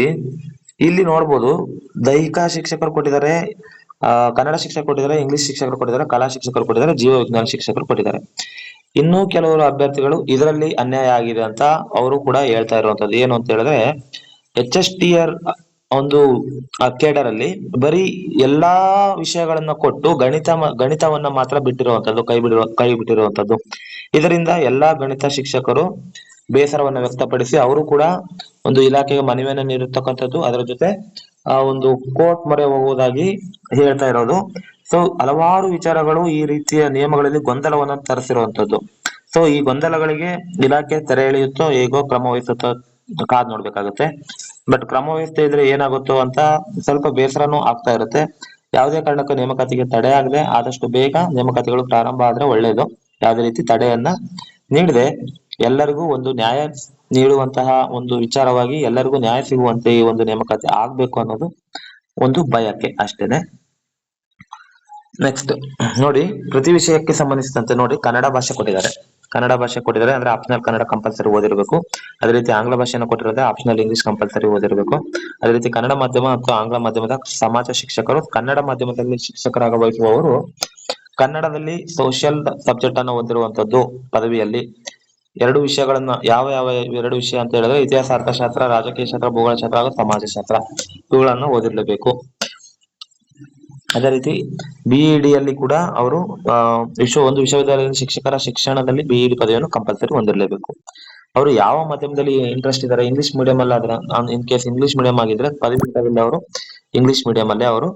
ಇಲ್ಲಿ ನೋಡ್ಬೋದು, ದೈಹಿಕ ಶಿಕ್ಷಕರು ಕೊಟ್ಟಿದ್ದಾರೆ ಕನ್ನಡ ಶಿಕ್ಷಕರು ಕೊಟ್ಟಿದ್ದಾರೆ, ಇಂಗ್ಲಿಷ್ ಶಿಕ್ಷಕರು ಕೊಟ್ಟಿದ್ದಾರೆ, ಕಲಾ ಶಿಕ್ಷಕರು ಕೊಟ್ಟಿದ್ದಾರೆ, ಜೀವ ವಿಜ್ಞಾನ ಶಿಕ್ಷಕರು ಕೊಟ್ಟಿದ್ದಾರೆ. ಇನ್ನೂ ಕೆಲವರು ಅಭ್ಯರ್ಥಿಗಳು ಇದರಲ್ಲಿ ಅನ್ಯಾಯ ಆಗಿದೆ ಅಂತ ಅವರು ಕೂಡ ಹೇಳ್ತಾ ಇರುವಂತದ್ದು ಏನು ಅಂತ ಹೇಳಿದ್ರೆ, HSTR ಒಂದು ಕೇಡರ್ ಅಲ್ಲಿ ಬರೀ ಎಲ್ಲಾ ವಿಷಯಗಳನ್ನ ಕೊಟ್ಟು ಗಣಿತವನ್ನ ಮಾತ್ರ ಬಿಟ್ಟಿರುವಂತದ್ದು, ಕೈ ಬಿಟ್ಟಿರುವಂತದ್ದು. ಇದರಿಂದ ಎಲ್ಲಾ ಗಣಿತ ಶಿಕ್ಷಕರು ಬೇಸರವನ್ನ ವ್ಯಕ್ತಪಡಿಸಿ ಅವರು ಕೂಡ ಒಂದು ಇಲಾಖೆಗೆ ಮನವಿಯನ್ನ ನೀಡಿರ್ತಕ್ಕಂಥದ್ದು. ಅದರ ಜೊತೆ ಒಂದು ಕೋರ್ಟ್ ಮೊರೆ ಹೋಗುವುದಾಗಿ ಹೇಳ್ತಾ ಇರೋದು. ಸೊ ಹಲವಾರು ವಿಚಾರಗಳು ಈ ರೀತಿಯ ನಿಯಮಗಳಲ್ಲಿ ಗೊಂದಲವನ್ನು ತರಿಸಿರುವಂತದ್ದು. ಸೊ ಈ ಗೊಂದಲಗಳಿಗೆ ಇಲಾಖೆ ತೆರೆ ಎಳೆಯುತ್ತೋ ಹೇಗೋ ಕ್ರಮ ವಹಿಸುತ್ತೋ ಕಾದ್ ನೋಡ್ಬೇಕಾಗುತ್ತೆ. ಬಟ್ ಕ್ರಮ ವಹಿಸ್ತಾ ಇದ್ರೆ ಏನಾಗುತ್ತೋ ಅಂತ ಸ್ವಲ್ಪ ಬೇಸರನೂ ಆಗ್ತಾ ಇರುತ್ತೆ. ಯಾವುದೇ ಕಾರಣಕ್ಕೂ ನೇಮಕಾತಿಗೆ ತಡೆ ಆಗದೆ ಆದಷ್ಟು ಬೇಗ ನೇಮಕಾತಿಗಳು ಪ್ರಾರಂಭ ಆದ್ರೆ ಒಳ್ಳೇದು. ಯಾವುದೇ ರೀತಿ ತಡೆಯನ್ನ ನೀಡದೆ ಎಲ್ಲರಿಗೂ ಒಂದು ನ್ಯಾಯ ನೀಡುವಂತಹ ಒಂದು ವಿಚಾರವಾಗಿ ಎಲ್ಲರಿಗೂ ನ್ಯಾಯ ಸಿಗುವಂತೆ ಈ ಒಂದು ನೇಮಕಾತಿ ಆಗ್ಬೇಕು ಅನ್ನೋದು ಒಂದು ಬಯಕೆ ಅಷ್ಟೇನೆ. ನೆಕ್ಸ್ಟ್ ನೋಡಿ, ಪ್ರತಿ ವಿಷಯಕ್ಕೆ ಸಂಬಂಧಿಸಿದಂತೆ ನೋಡಿ ಕನ್ನಡ ಭಾಷೆ ಕೊಟ್ಟಿದ್ದಾರೆ ಅಂದ್ರೆ ಆಪ್ಷನಲ್ ಕನ್ನಡ ಕಂಪಲ್ಸರಿ ಓದಿರಬೇಕು. ಅದೇ ರೀತಿ ಆಂಗ್ಲ ಭಾಷೆಯನ್ನು ಕೊಟ್ಟಿರೋದ್ರೆ ಆಪ್ಷನಲ್ ಇಂಗ್ಲಿಷ್ ಕಂಪಲ್ಸರಿ ಓದಿರಬೇಕು. ಅದೇ ರೀತಿ ಕನ್ನಡ ಮಾಧ್ಯಮ ಮತ್ತು ಆಂಗ್ಲ ಮಾಧ್ಯಮದ ಸಮಾಜ ಶಿಕ್ಷಕರು, ಕನ್ನಡ ಮಾಧ್ಯಮದಲ್ಲಿ ಶಿಕ್ಷಕರಾಗ ಬಯಸುವವರು ಕನ್ನಡದಲ್ಲಿ ಸೋಷಿಯಲ್ ಸಬ್ಜೆಕ್ಟ್ ಅನ್ನು ಓದಿರುವಂತದ್ದು ಪದವಿಯಲ್ಲಿ. ಎರಡು ವಿಷಯಗಳನ್ನ ಯಾವ ಎರಡು ವಿಷಯ ಅಂತ ಹೇಳಿದ್ರೆ ಇತಿಹಾಸ, ಅರ್ಥಶಾಸ್ತ್ರ, ರಾಜಕೀಯ ಶಾಸ್ತ್ರ, ಭೂಗೋಳಶಾಸ್ತ್ರ ಹಾಗೂ ಸಮಾಜಶಾಸ್ತ್ರ ಇವುಗಳನ್ನು ಓದಿರ್ಲೇಬೇಕು. ಅದೇ ರೀತಿ BED ಅಲ್ಲಿ ಕೂಡ ಅವರು ಒಂದು ವಿಶ್ವವಿದ್ಯಾಲಯದ ಶಿಕ್ಷಕರ ಶಿಕ್ಷಣದಲ್ಲಿ BED ಪದವಿಯನ್ನು ಕಂಪಲ್ಸರಿ ಹೊಂದಿರಲೇಬೇಕು. ಅವರು ಯಾವ ಮಾಧ್ಯಮದಲ್ಲಿ ಇಂಟ್ರೆಸ್ಟ್ ಇದ್ದಾರೆ, ಇಂಗ್ಲಿಷ್ ಮೀಡಿಯಂ ಅಲ್ಲಿ ಆದ್ರೆ ಇನ್ ಕೇಸ್ ಇಂಗ್ಲಿಷ್ ಮೀಡಿಯಂ ಆಗಿದ್ರೆ ಪದವಿ ಅವರು ಇಂಗ್ಲಿಷ್ ಮೀಡಿಯಂ ಅಲ್ಲೇ ಅವರು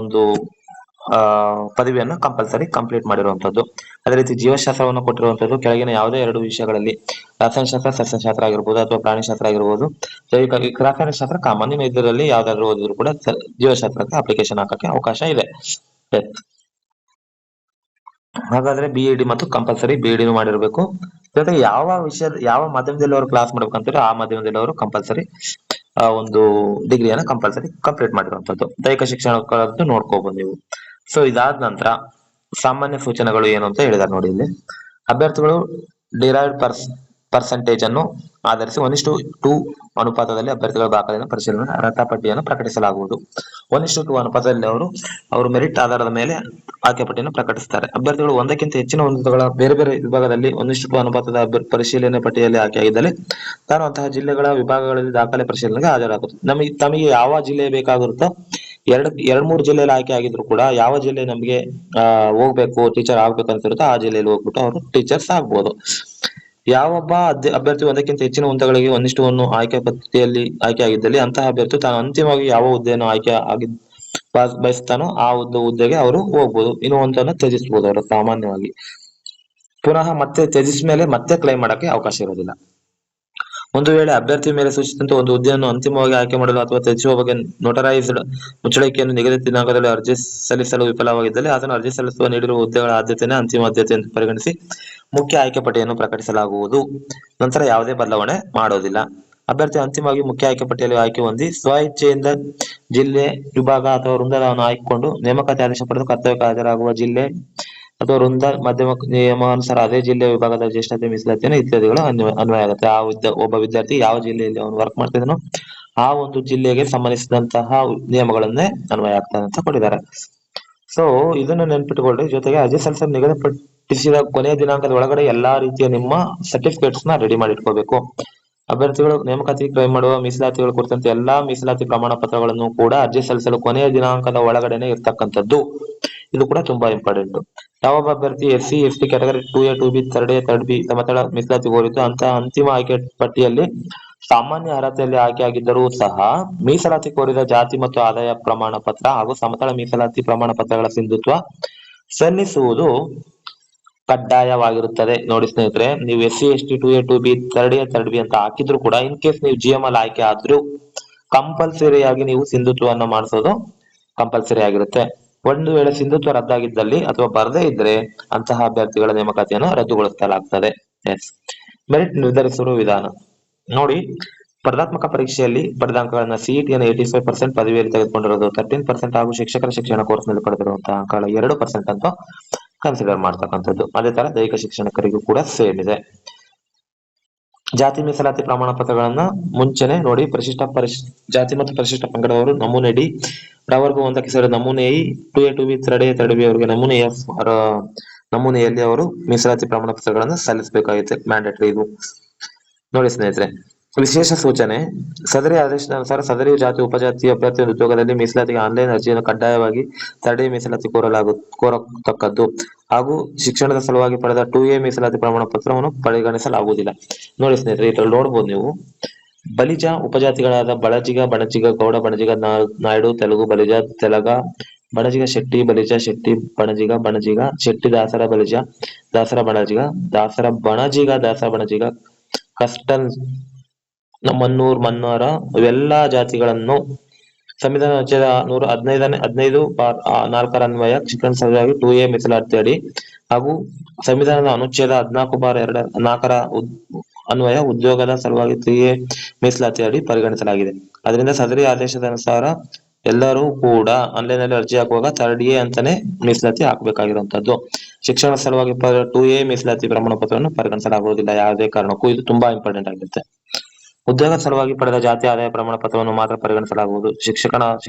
ಒಂದು ಪದವಿಯನ್ನು ಕಂಪಲ್ಸರಿ ಕಂಪ್ಲೀಟ್ ಮಾಡಿರುವಂತದ್ದು. ಅದೇ ರೀತಿ ಜೀವಶಾಸ್ತ್ರವನ್ನು ಕೊಟ್ಟಿರುವಂತದ್ದು ಕೆಳಗಿನ ಯಾವುದೇ ಎರಡು ವಿಷಯಗಳಲ್ಲಿ ರಸಾಯನಶಾಸ್ತ್ರ, ಸಸ್ಯಶಾಸ್ತ್ರ ಆಗಿರ್ಬೋದು ಅಥವಾ ಪ್ರಾಣಿಶಾಸ್ತ್ರ ಆಗಿರ್ಬೋದು, ರಾಸಾಯನಶಾಸ್ತ್ರ ಕಾಮನ್, ಇದರಲ್ಲಿ ಯಾವ್ದಾದ್ರು ಓದಿದ್ರು ಕೂಡ ಜೀವಶಾಸ್ತ್ರಕ್ಕೆ ಅಪ್ಲಿಕೇಶನ್ ಹಾಕಕ್ಕೆ ಅವಕಾಶ ಇದೆ. ಹಾಗಾದ್ರೆ BED ಮತ್ತು ಕಂಪಲ್ಸರಿ BED ಮಾಡಿರ್ಬೇಕು. ಜೊತೆಗೆ ಯಾವ ಮಾಧ್ಯಮದಲ್ಲಿ ಅವರು ಕ್ಲಾಸ್ ಮಾಡ್ಬೇಕಂತಾರೆ ಆ ಮಾಧ್ಯಮದಲ್ಲಿ ಅವರು ಕಂಪಲ್ಸರಿ ಒಂದು ಡಿಗ್ರಿಯನ್ನ ಕಂಪಲ್ಸರಿ ಕಂಪ್ಲೀಟ್ ಮಾಡಿರುವಂತದ್ದು. ದೈಹಿಕ ಶಿಕ್ಷಣ ನೋಡ್ಕೋಬಹುದು ನೀವು. ಸೊ ಇದಾದ ನಂತರ ಸಾಮಾನ್ಯ ಸೂಚನೆಗಳು ಏನು ಅಂತ ಹೇಳಿದಾರೆ ನೋಡಿ ಇಲ್ಲಿ. ಅಭ್ಯರ್ಥಿಗಳು ಡಿರೈವ್ಡ್ ಪರ್ಸೆಂಟೇಜ್ ಅನ್ನು ಆಧರಿಸಿ 1:2 ಅನುಪಾತದಲ್ಲಿ ಅಭ್ಯರ್ಥಿಗಳ ದಾಖಲೆಯನ್ನು ಪರಿಶೀಲನೆ ಅರ್ಹತಾ ಪಟ್ಟಿಯನ್ನು ಪ್ರಕಟಿಸಲಾಗುವುದು. 1:2 ಅನುಪಾತದಲ್ಲಿ ಅವರು ಮೆರಿಟ್ ಆಧಾರದ ಮೇಲೆ ಆಯ್ಕೆ ಪಟ್ಟಿಯನ್ನು ಪ್ರಕಟಿಸುತ್ತಾರೆ. ಅಭ್ಯರ್ಥಿಗಳು ಒಂದಕ್ಕಿಂತ ಹೆಚ್ಚಿನ ಹುದ್ದೆಗಳ ಬೇರೆ ಬೇರೆ ವಿಭಾಗದಲ್ಲಿ 1:2 ಅನುಪಾತದ ಪರಿಶೀಲನೆ ಪಟ್ಟಿಯಲ್ಲಿ ಆಯ್ಕೆಯಾಗಿದ್ದಲ್ಲಿ ತಾನು ಅಂತಹ ಜಿಲ್ಲೆಗಳ ವಿಭಾಗಗಳಲ್ಲಿ ದಾಖಲೆ ಪರಿಶೀಲನೆಗೆ ಹಾಜರಾಗುತ್ತದೆ. ತಮಗೆ ಯಾವ ಜಿಲ್ಲೆ ಬೇಕಾಗಿರುತ್ತೋ ಎರಡ್ ಮೂರು ಜಿಲ್ಲೆಯಲ್ಲಿ ಆಯ್ಕೆ ಆಗಿದ್ರು ಕೂಡ ಯಾವ ಜಿಲ್ಲೆ ನಮಗೆ ಹೋಗ್ಬೇಕು, ಟೀಚರ್ ಆಗ್ಬೇಕು ಅಂತಿರುತ್ತೋ ಆ ಜಿಲ್ಲೆಯಲ್ಲಿ ಹೋಗ್ಬಿಟ್ಟು ಅವರು ಟೀಚರ್ಸ್ ಆಗ್ಬೋದು. ಯಾವೊಬ್ಬ ಅಭ್ಯರ್ಥಿ ಒಂದಕ್ಕಿಂತ ಹೆಚ್ಚಿನ ಹುದ್ದೆಗಳಿಗೆ 1:1 ಆಯ್ಕೆ ಪಟ್ಟಿಯಲ್ಲಿ ಆಯ್ಕೆ ಆಗಿದ್ದಲ್ಲಿ ಅಂತಹ ಅಭ್ಯರ್ಥಿ ತಾನು ಅಂತಿಮವಾಗಿ ಯಾವ ಹುದ್ದೆಯನ್ನು ಆಯ್ಕೆ ಬಯಸ್ತಾನೋ ಆ ಹುದ್ದೆಗೆ ಅವರು ಹೋಗ್ಬೋದು. ಇನ್ನು ಒಂದನ್ನು ತ್ಯಜಿಸಬಹುದು ಅವರು ಸಾಮಾನ್ಯವಾಗಿ. ಪುನಃ ಮತ್ತೆ ತ್ಯಜಿಸಿದ ಮೇಲೆ ಮತ್ತೆ ಕ್ಲೈಮ್ ಮಾಡಕ್ಕೆ ಅವಕಾಶ ಇರೋದಿಲ್ಲ. ಒಂದು ವೇಳೆ ಅಭ್ಯರ್ಥಿ ಮೇಲೆ ಸೂಚಿಸಿದಂತೆ ಒಂದು ಹುದ್ದೆಯನ್ನು ಅಂತಿಮವಾಗಿ ಆಯ್ಕೆ ಮಾಡಲು ಅಥವಾ ತ್ಯಜಿಸುವ ಬಗ್ಗೆ ನೋಟರೈಸ್ಡ್ ಮುಚ್ಚಳಿಕೆಯನ್ನು ನಿಗದಿತ ದಿನಾಂಕದಲ್ಲಿ ಅರ್ಜಿ ಸಲ್ಲಿಸಲು ವಿಫಲವಾಗಿದ್ದಲ್ಲಿ ಅದನ್ನು ಅರ್ಜಿ ಸಲ್ಲಿಸುವ ನೀಡಿರುವ ಹುದ್ದೆಗಳ ಆದ್ಯತೆಯನ್ನು ಅಂತಿಮ ಆದ್ಯತೆ ಎಂದು ಪರಿಗಣಿಸಿ ಮುಖ್ಯ ಆಯ್ಕೆ ಪಟ್ಟಿಯನ್ನು ಪ್ರಕಟಿಸಲಾಗುವುದು. ನಂತರ ಯಾವುದೇ ಬದಲಾವಣೆ ಮಾಡೋದಿಲ್ಲ. ಅಭ್ಯರ್ಥಿ ಅಂತಿಮವಾಗಿ ಮುಖ್ಯ ಆಯ್ಕೆ ಪಟ್ಟಿಯಲ್ಲಿ ಆಯ್ಕೆ ಹೊಂದಿ ಸ್ವ ಇಚ್ಛೆಯಿಂದ ಜಿಲ್ಲೆ, ವಿಭಾಗ ಅಥವಾ ವೃಂದವನ್ನು ಆಯ್ಕೆಕೊಂಡು ನೇಮಕಾತಿ ಆದೇಶ ಪಡೆದು ಕರ್ತವ್ಯಕ್ಕೆ ಹಾಜರಾಗುವ ಜಿಲ್ಲೆ ಅಥವಾ ವೃಂದ ಮಾಧ್ಯಮ ನಿಯಮಾನುಸಾರ ಅದೇ ಜಿಲ್ಲೆಯ ವಿಭಾಗದ ಜ್ಯೇಷ್ಠತೆ, ಮೀಸಲಾತಿಯನ್ನು ಇತ್ಯಾದಿಗಳು ಅನ್ವಯ ಆಗುತ್ತೆ. ಒಬ್ಬ ವಿದ್ಯಾರ್ಥಿ ಯಾವ ಜಿಲ್ಲೆಯಲ್ಲಿ ಅವನು ವರ್ಕ್ ಮಾಡ್ತಿದ್ದಾನೋ ಆ ಒಂದು ಜಿಲ್ಲೆಗೆ ಸಂಬಂಧಿಸಿದಂತಹ ನಿಯಮಗಳನ್ನೇ ಅನ್ವಯ ಆಗ್ತದೆ ಅಂತ ಕೊಟ್ಟಿದ್ದಾರೆ. ಸೊ ಇದನ್ನು ನೆನ್ಪಿಟ್ಟುಕೊಳ್ಳಿ. ಜೊತೆಗೆ ಅರ್ಜಿ ಸಲ್ಲಿಸಲು ನಿಗದಿಪಡಿಸಿದ ಕೊನೆಯ ದಿನಾಂಕದ ಒಳಗಡೆ ಎಲ್ಲಾ ರೀತಿಯ ನಿಮ್ಮ ಸರ್ಟಿಫಿಕೇಟ್ಸ್ ನ ರೆಡಿ ಮಾಡಿ ಇಟ್ಕೋಬೇಕು. ಅಭ್ಯರ್ಥಿಗಳು ನೇಮಕಾತಿ ಕ್ಲೈಮ್ ಮಾಡುವ ಮೀಸಲಾತಿಗಳು ಕುರಿತಂತೆ ಎಲ್ಲಾ ಮೀಸಲಾತಿ ಪ್ರಮಾಣ ಪತ್ರಗಳನ್ನು ಕೂಡ ಅರ್ಜಿ ಸಲ್ಲಿಸಲು ಕೊನೆಯ ದಿನಾಂಕದ ಒಳಗಡೆನೆ ಇರ್ತಕ್ಕಂಥದ್ದು. ಇದು ಕೂಡ ತುಂಬಾ ಇಂಪಾರ್ಟೆಂಟ್. ಯಾವೊಬ್ಬ ಅಭ್ಯರ್ಥಿ SC ST category 2A 2B 3A 3B ಸಮತಳ ಮೀಸಲಾತಿ ಕೋರಿದ್ದು ಅಂತ ಅಂತಿಮ ಆಯ್ಕೆ ಪಟ್ಟಿಯಲ್ಲಿ ಸಾಮಾನ್ಯ ಅರ್ಹತೆಯಲ್ಲಿ ಆಯ್ಕೆ ಆಗಿದ್ದರೂ ಸಹ ಮೀಸಲಾತಿ ಕೋರಿದ ಜಾತಿ ಮತ್ತು ಆದಾಯ ಪ್ರಮಾಣ ಪತ್ರ ಹಾಗೂ ಸಮತಳ ಮೀಸಲಾತಿ ಪ್ರಮಾಣ ಪತ್ರಗಳ ಸಿಂಧುತ್ವ ಸಲ್ಲಿಸುವುದು ಕಡ್ಡಾಯವಾಗಿರುತ್ತದೆ. ನೋಡಿ ಸ್ನೇಹಿತರೆ, ನೀವು SC ST 2A 2B 3A 3B ಅಂತ ಹಾಕಿದ್ರು ಕೂಡ ಇನ್ ಕೇಸ್ ನೀವು GML ಆಯ್ಕೆ ಆದ್ರೂ ಕಂಪಲ್ಸರಿ ಆಗಿ ನೀವು ಸಿಂಧುತ್ವವನ್ನು ಮಾಡಿಸೋದು ಕಂಪಲ್ಸರಿ ಆಗಿರುತ್ತೆ. ಒಂದು ವೇಳೆ ಸಿಂಧುತ್ವ ರದ್ದಾಗಿದ್ದಲ್ಲಿ ಅಥವಾ ಬರದೇ ಇದ್ರೆ ಅಂತಹ ಅಭ್ಯರ್ಥಿಗಳ ನೇಮಕಾತಿಯನ್ನು ರದ್ದುಗೊಳಿಸಲಾಗ್ತದೆ. ಮೆರಿಟ್ ನಿರ್ಧರಿಸುವ ವಿಧಾನ ನೋಡಿ. ಸ್ಪರ್ಧಾತ್ಮಕ ಪರೀಕ್ಷೆಯಲ್ಲಿ ಪಡೆದ ಅಂಕಗಳನ್ನ CET-ಯನ್ನು 85% ಪದವಿಯಲ್ಲಿ ತೆಗೆದುಕೊಂಡಿರೋದು 13% ಹಾಗೂ ಶಿಕ್ಷಕರ ಶಿಕ್ಷಣ ಕೋರ್ಸ್ ನಲ್ಲಿ ಪಡೆದಿರುವಂತಹ ಅಂಕಗಳ 2% ಅಂತ ಕನ್ಸಿಡರ್ ಮಾಡ್ತಕ್ಕಂಥದ್ದು. ಅದೇ ತರ ದೈಹಿಕ ಶಿಕ್ಷಣಕರಿಗೂ ಕೂಡ ಸೇಮ್ ಇದೆ. ಜಾತಿ ಮೀಸಲಾತಿ ಪ್ರಮಾಣ ಪತ್ರಗಳನ್ನ ಮುಂಚೆನೆ ನೋಡಿ. ಜಾತಿ ಮತ್ತು ಪರಿಶಿಷ್ಟ ಪಂಗಡವರು ನಮೂನೆ ಡಿ ಪ್ರವರ್ಗ 1ಕ್ಕೆ ಸೇರಿದ ನಮೂನೆ E 2A 2B 3A 3B ಅವರಿಗೆ ನಮೂನೆ ಎಫ್ ನಮೂನೆಯಲ್ಲಿ ಅವರು ಮೀಸಲಾತಿ ಪ್ರಮಾಣ ಪತ್ರಗಳನ್ನು ಸಲ್ಲಿಸಬೇಕಾಗುತ್ತೆ. ಮ್ಯಾಂಡೇಟರಿ ಇದು. ನೋಡಿ ಸ್ನೇಹಿತರೆ, ವಿಶೇಷ ಸೂಚನೆ. ಸದರಿ ಆದೇಶದ ಅನುಸಾರ ಸದರಿ ಜಾತಿ ಉಪಜಾತಿ ಅಭ್ಯರ್ಥಿ ಉದ್ಯೋಗದಲ್ಲಿ ಮೀಸಲಾತಿಗೆ ಆನ್ಲೈನ್ ಅರ್ಜಿಯನ್ನು ಕಡ್ಡಾಯವಾಗಿ 3D ಮೀಸಲಾತಿ ಕೋರತಕ್ಕದ್ದು ಹಾಗೂ ಶಿಕ್ಷಣದ ಸಲುವಾಗಿ ಪಡೆದ 2A ಮೀಸಲಾತಿ ಪ್ರಮಾಣ ಪತ್ರವನ್ನು ಪರಿಗಣಿಸಲಾಗುವುದಿಲ್ಲ. ನೋಡಿ ಸ್ನೇಹಿತರೆ, ಇದ್ರಲ್ಲಿ ನೋಡ್ಬೋದು ನೀವು. ಬಲಿಜ ಉಪಜಾತಿಗಳಾದ ಬಳಜಿಗ, ಬಣಜಿಗ, ಗೌಡ, ಬಣಜಿಗ, ನಾಯ್ಡು, ತೆಲುಗು, ಬಲಿಜ, ತೆಲಗ, ಬಣಜಿಗ, ಶೆಟ್ಟಿ, ಬಲಿಜ, ಶೆಟ್ಟಿ, ಬಣಜಿಗ, ಶೆಟ್ಟಿ, ದಾಸರ, ಬಲಿಜ, ದಾಸರ, ಬಣಜಿಗ, ದಾಸರ, ಬಣಜಿಗ, ಕಸ್ಟಲ್, ಮನ್ನೂರ್, ಮನ್ನಾರ ಇವೆಲ್ಲಾ ಜಾತಿಗಳನ್ನು ಸಂವಿಧಾನ ಅನುಚ್ಛೇದ 115/4 ಅನ್ವಯ ಶಿಕ್ಷಣ ಸಲುವಾಗಿ 2A ಮೀಸಲಾತಿ ಅಡಿ ಹಾಗೂ ಸಂವಿಧಾನದ ಅನುಚ್ಛೇದ 14/4 ಅನ್ವಯ ಉದ್ಯೋಗದ ಸಲುವಾಗಿ 3A ಮೀಸಲಾತಿ ಅಡಿ ಪರಿಗಣಿಸಲಾಗಿದೆ. ಅದರಿಂದ ಸದರಿ ಆದೇಶದ ಅನುಸಾರ ಎಲ್ಲರೂ ಕೂಡ ಆನ್ಲೈನ್ ನಲ್ಲಿ ಅರ್ಜಿ ಹಾಕುವಾಗ 3A ಅಂತಾನೆ ಮೀಸಲಾತಿ ಹಾಕಬೇಕಾಗಿರುವಂತದ್ದು. ಶಿಕ್ಷಣ ಸಲುವಾಗಿ 2A ಮೀಸಲಾತಿ ಪ್ರಮಾಣ ಪತ್ರವನ್ನು ಪರಿಗಣಿಸಲಾಗುವುದಿಲ್ಲ ಯಾವುದೇ ಕಾರಣಕ್ಕೂ. ಇದು ತುಂಬಾ ಇಂಪಾರ್ಟೆಂಟ್ ಆಗಿರುತ್ತೆ. ಉದ್ಯೋಗ ಸಲುವಾಗಿ ಪಡೆದ ಜಾತಿ ಆದಾಯ ಪ್ರಮಾಣ ಪತ್ರವನ್ನು ಮಾತ್ರ ಪರಿಗಣಿಸಲಾಗುವುದು. ಶಿಕ್ಷಣ